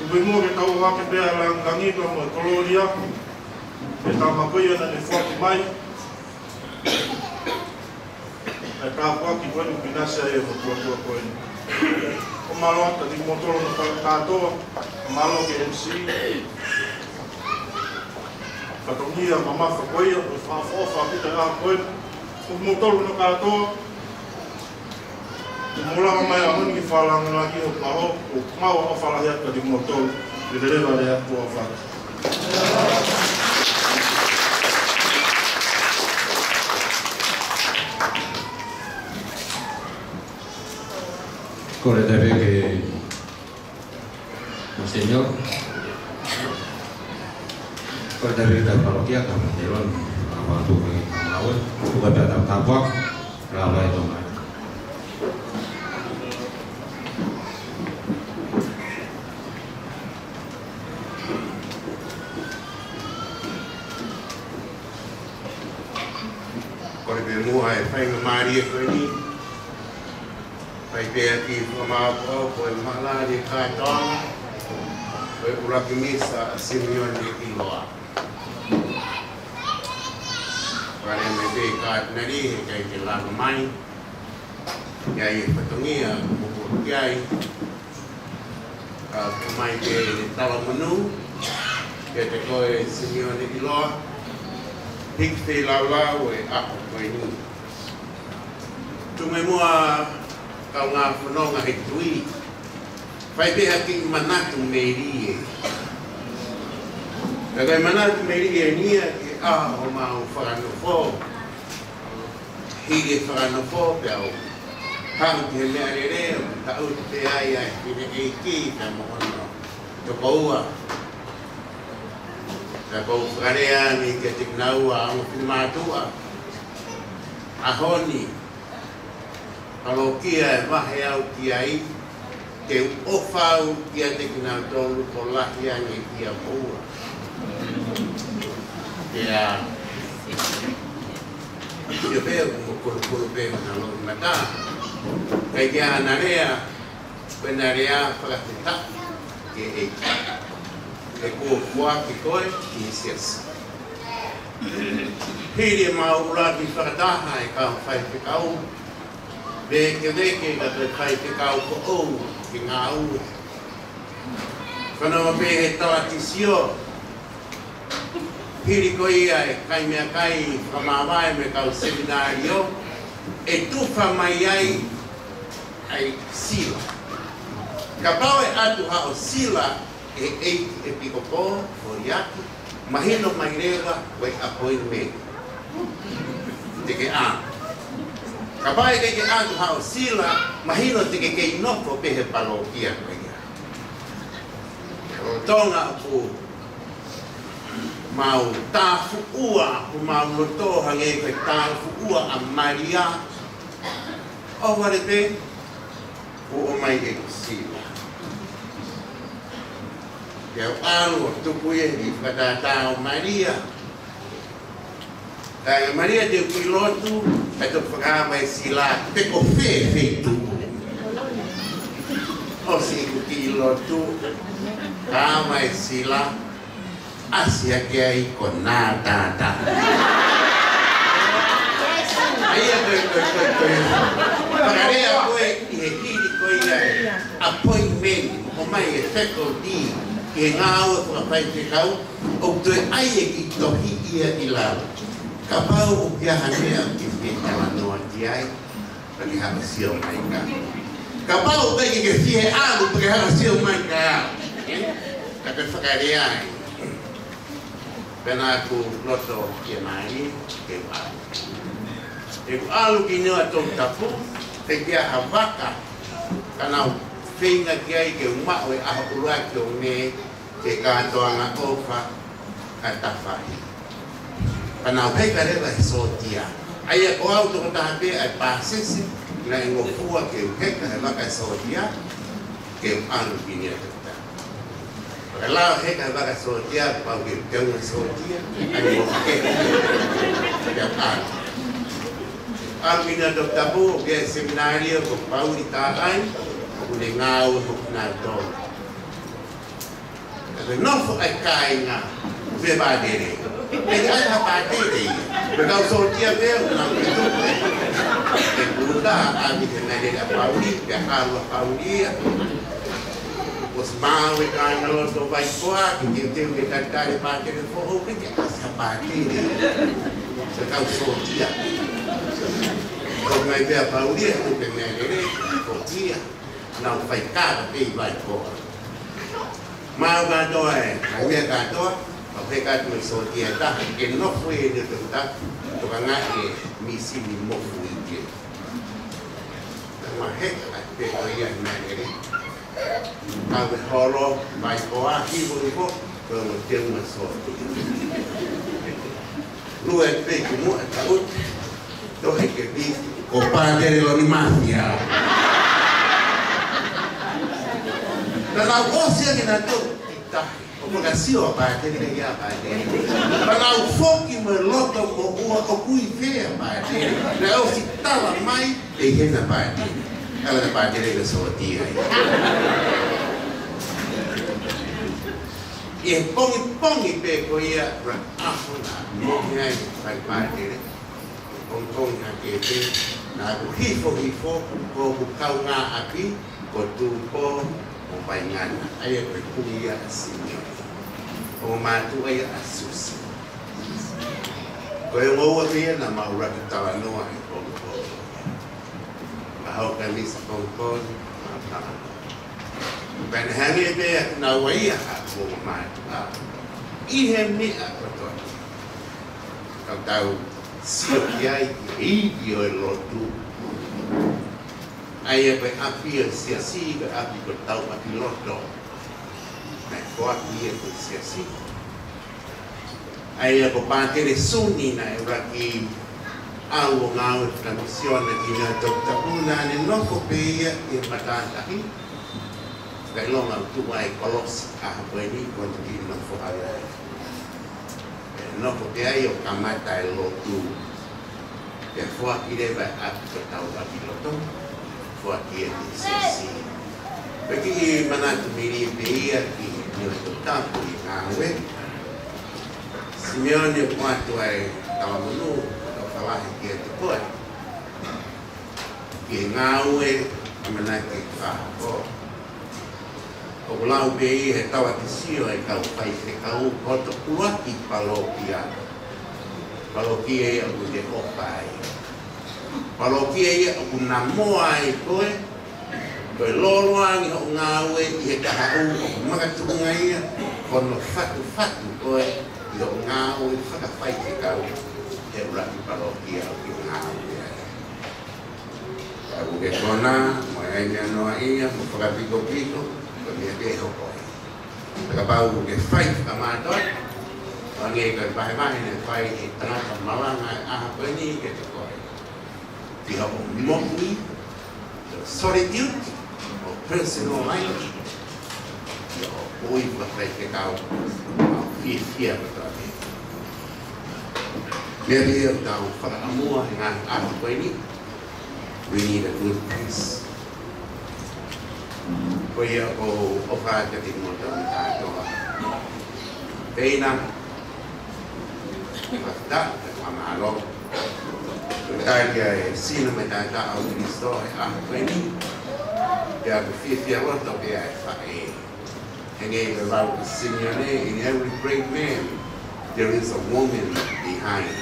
Ko mo ke tau hake pēa langangika mo e kolori aku. E tā makoia na ne whaki mai. E tāpaki koe ni pinasea e motua koe ni. O malo ata di motoro no katoa, o malo ke MC. Katongia mamafa koe, o whaafofa pita a koe. O motoro no katoa. O mulama mai a honi ki whalanga na ki o maho, o maua o whalahi ata di motoro. E te rewa rea kua whaka. Kore te que Monseñor, kore te que te parroquia ka Monteron, apa tu ke Mawon, tu ka ta tampak, la ba itu mai. Kore te mua e whainga Maria koe ni. Pai pēr ki whamāpau, koe mahalari kātonga, koe uraki misa a Simeone i loa. Whare me pē kātinari he kai te lava mai, ia i whatongia, mokoro kiai, ka mai te tala manu, ke te koe Simeone i loa, hiki te laulau e ako koe ni. Tume mua kau ngā whanonga he tui. Whai peha ki manatu meri e. Ka kai manatu meri e nia ke aho mau whakanofo. Hige whakanofo pe au. Hau te he mea re reo, ka au te ai ai kine e ki ka mohono. Toko ua. Ka kou whakarea ni ke te knaua ango whimatua. Ahoni. Kalokia e mahe au ki ai, ke o fau ia te kina tolu ko lahi ange ia mua. Ia veo kuru veo na lo mata. Kai kia anarea, penarea whakatita ke e. Ke kua kua ki koe ki sias. Hiri mau ura ki whakataha e kau whai te kau. Veke ka te whai te kau ko ou ki ngā ua. Whanau pe he tawa ti sio. Hiri ko ia e kai mea kai whamawai me kau seminario. E tuwha mai ai sila. Ka pau e atu hao sila e eiti e pikopo o iaki. Mahino mai rewa wai appointment. Te ke a. Ka pau e ke atu hao sila, mahino te ke kei noko pehe palokia ko ia. O tonga apu mau tāfu ua, ku mau loto hange koe tāfu ua a Maria. O ware te, o mai e kusila. Keu alu o tupu e i whakatātā o Maria. Kai Maria te kui lotu, e to whakawa e sila, te ko whewhi tupu. O si kui lotu, kawa e sila, asia kia i ko nā tātā. Aia koe. Whakarea koe i he hiri koe ia appointment o mai e faculty i he ngā ua whakawhai te kau o tue ai e ki tohi ia i lau. Ka pau o kia hanea ki whetala noa ti ai paki haka sio mai ka. Ka pau o kai ke whihe alu paki haka sio mai ka. Ka koe whakarea ai. Pena aku loto kia mai ke alu. E ku alu ki nua tō tapu, te kia hawaka, kanau whenga ki ai ke umau e aho urua ki o me, ke kātoanga ofa, ka tawhahi. Kanau heka rewa he sotia. Aia ko au tō taha pe ai pāsese, na e ngofua ke heka he waka sotia, ke alu ki nua tō tapu. Kalau heka waka sotia, pau ke teunga sotia, ai ngofake, ke alu. Ang ina tapu ke seminario ko pauli takai ko le ngau ko na to. Pero no fo ai kai nga ve ba dere. E ai ha ba dere. Pero so tia ve na to. E puta a mi que na dere pauli ke harlo pauli. Os mau e kai no so vai poa que tem que cantar pa dere fo o que ha ba dere. Pero so tia ko mai vea paulia ko te mea nere, ko tia, nau whai kāra pei vai kōra. Mau kātoa e, mai mea kātoa, au he kātoa i so tia taha, ke nofu e ne te uta, to ka ngā e misi ni mofu i ke. Ma heka ai pe o ia i mea nere, kau e holo, vai kōa, hivo i ko, ko no te uma so tia. Lua e pe ki mua e taut, tohe ke visi, o padre lo ni mafia. Kalau osia que na to kita, o vocação padre que ia padre. Kalau foki me loto ko o kui fe padre. Na o si tala mai e hena padre. Ela na padre que so tia. E pongi pe ko ia ra afuna. Mo ngai pai padre. Pong na kete na hifo ko bukau ngā api ko tupo o paingana ai ko kuia asini o matu ai asusi ko e ngoa kia na maura ki tawa noa e kongko mahau kamisa kongko ben hangi be na waia o matu ihe mi a kotoa kau tau sio kiai i io e lotu. Ai e pe api e siasi, pe api ko tau api loto. Ai ko api e ko siasi. Ai e ko pātere suni na e raki au o ngau e transmisione ki nga tokta una ne noko pe ia e matatahi. kailonga tuai kolos ini konti no fo ai no fo te ai o kamata e lotu e fo akire ba at tau ba piloto fo akire sesi perché manat miri beia ki no tanto i ngawe Simeone quanto ai talamunu o falar que depois que ngawe manat ka o lau bei he tawa te sio e kau pai te kau koto kuaki palokia e aku te opai palokia e aku namoa e koe koe loroangi o ngawe i he kahau o makatunga ia kono fatu koe i o ngawe whakapai te kau e uraki palokia o ki ngawe aku ke kona mo e mea noa ia mo whakapiko dia dia hokoi. Takapau ke fai kamaton. Wangi ke bahe-bahe ne fai i tengah malang apa ini ke hokoi. Dia mokni solitude or personal life. Dia oi pakai ke kau. Fia berarti. Dia tahu pada amua dengan apa ini. We need a good peace. Koia o whātia te mota o tātoa. Pēna, whakata, te whamaro. Tākia e sino me tāta au Kristo e ahkoeni. Pea ku whiwhia roto pea e whae. Henge e rau ku Simeone, in every great man, there is a woman behind.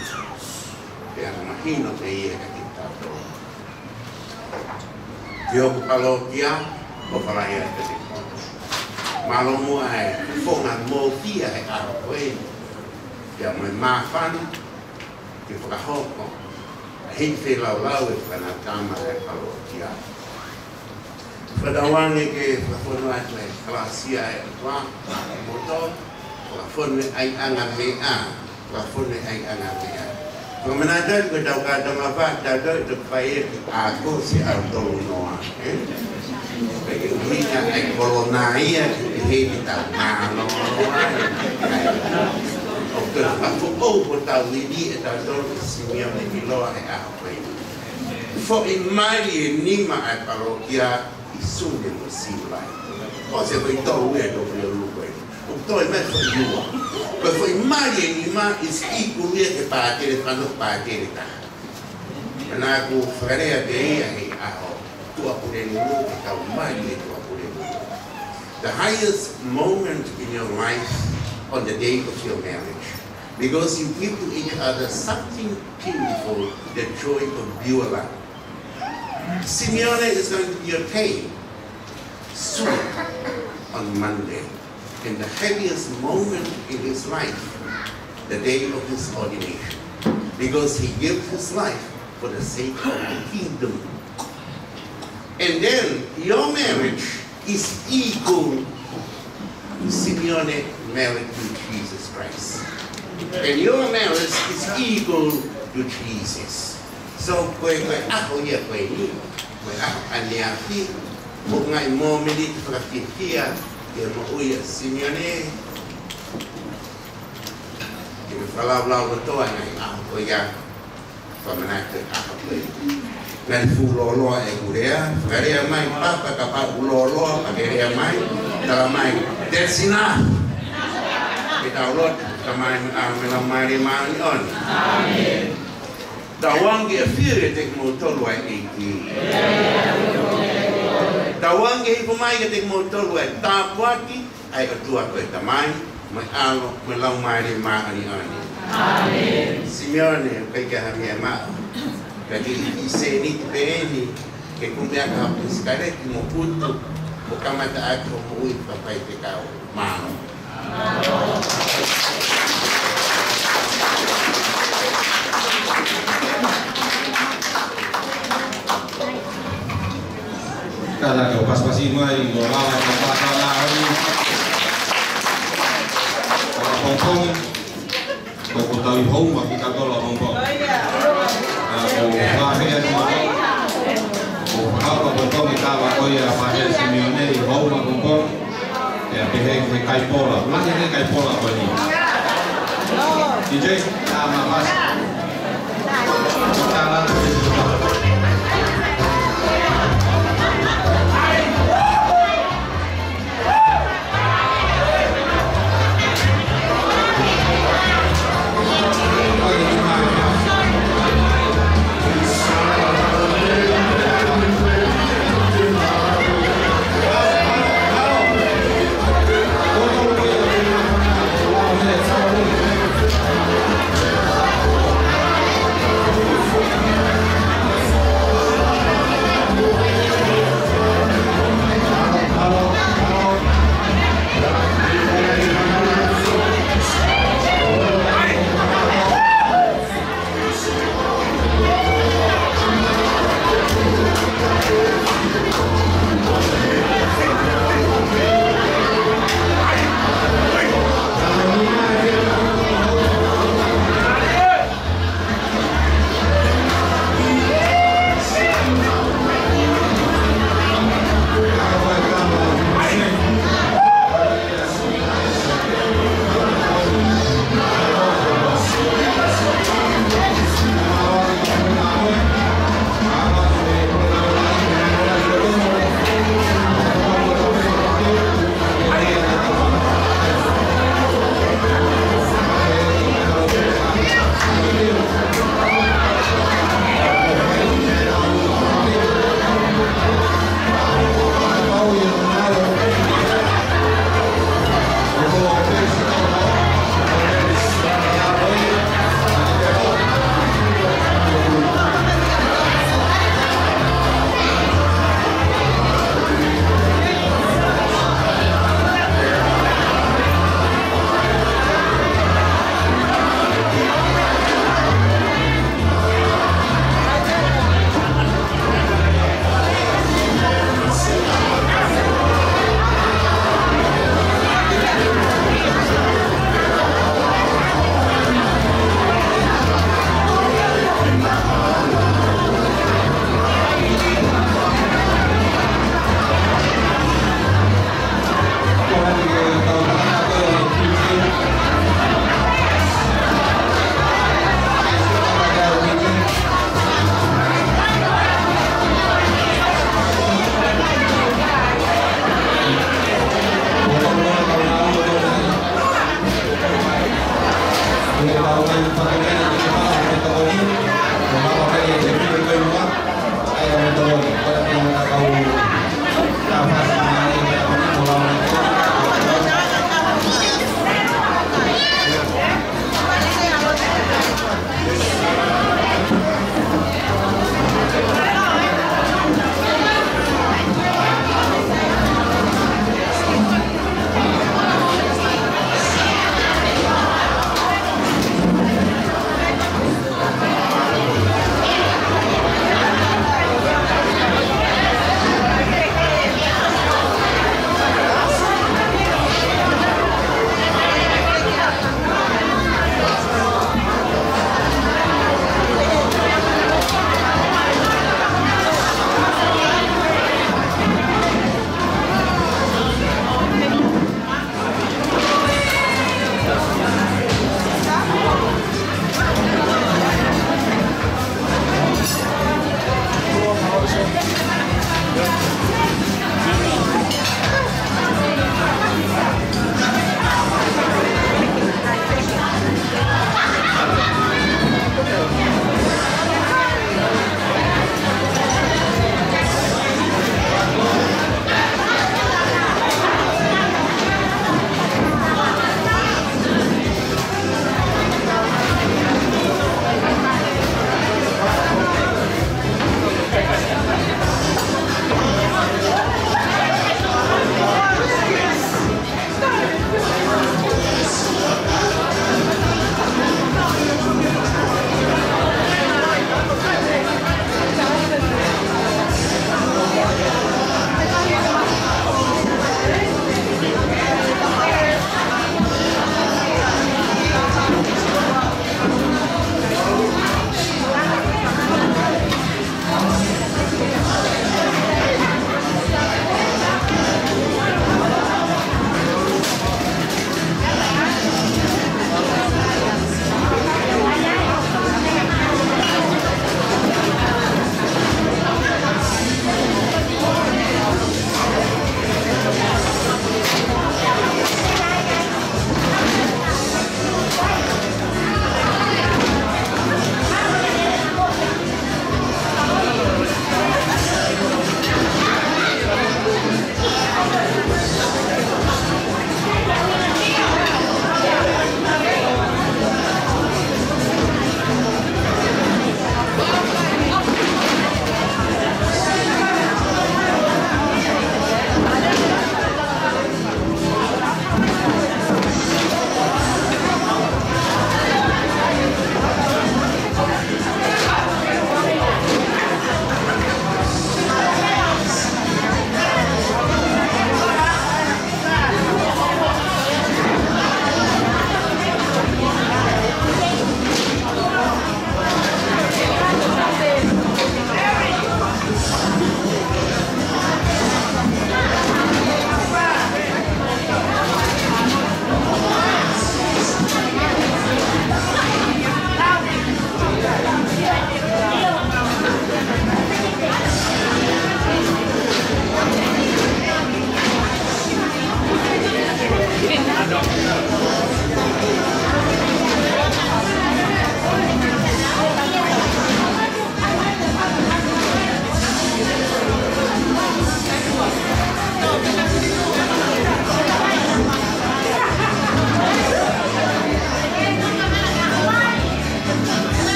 Pea ku mahino te ia ka te tātoa. Te oku palokia, o farai a te koto. Malomo ai fonga mo fia e a koe. Ia mo mafana te whakahoko. Hei te lau e whanatama e palokia. Whadawange ke whafono atu e kalasia e atua e moto. Whafono ai anga mea. Whafono ai anga mea. Whamanadai ko tau kātanga whātadai te whae a ko si au tolu noa. Perché unica è colonaia che vedi da mano o per fatto portare lì e da dove Simeone di loro è a quello fo immagini nima a parrocchia i sogni non si vai cosa poi tu è dopo lui o tu è messo giù per fo immagini nima i sicuri che parte quando parte da na ku frarea de a the highest moment in your life on the day of your marriage, because you give to each other something beautiful, the joy of Beulah. Simeone is going to be ordained soon on Monday, in the heaviest moment in his life, the day of his ordination, because he gave his life for the sake of the kingdom. And then your marriage is equal to Simeone married to Jesus Christ. And your marriage is equal to Jesus. So, koe ako ia koe ni, koe ako aniaki, mo ngai mo mili whakawhiwhia, ia mo uia Simeone, ia me whalau toa ngai ako koe ia, whamanake ako koe. Ngai fuloloa e kurea, whakarea mai papa ka pa uloloa, whakarea mai, tala mai, that's enough. Kita ulot, kamai melamari maani on. Amen. Tawangi e whire te mo tolu ai eiki. Tawangi e pumai ke te mo tolu ai tāpuaki, ai atua koe tamai, mai alo, melamari maani on. Amen. Simeone, kai ka hami e maa. Kaki i se ni te peeni, ke kumea ka hapis kareki mo putu, mo kamata ako mo ui papai te kau mao. Kada ke pas-pasi mai lo lawa ke pasala hari. Hongkong ko tawi hong wa kita tolo Hongkong. Ko ha ke ko ha ko kawa koi a Padre Simeone i hau ma kongkong e a pehe ke kai pola. Ulangi ke kai pola koi ni. DJ, ma mas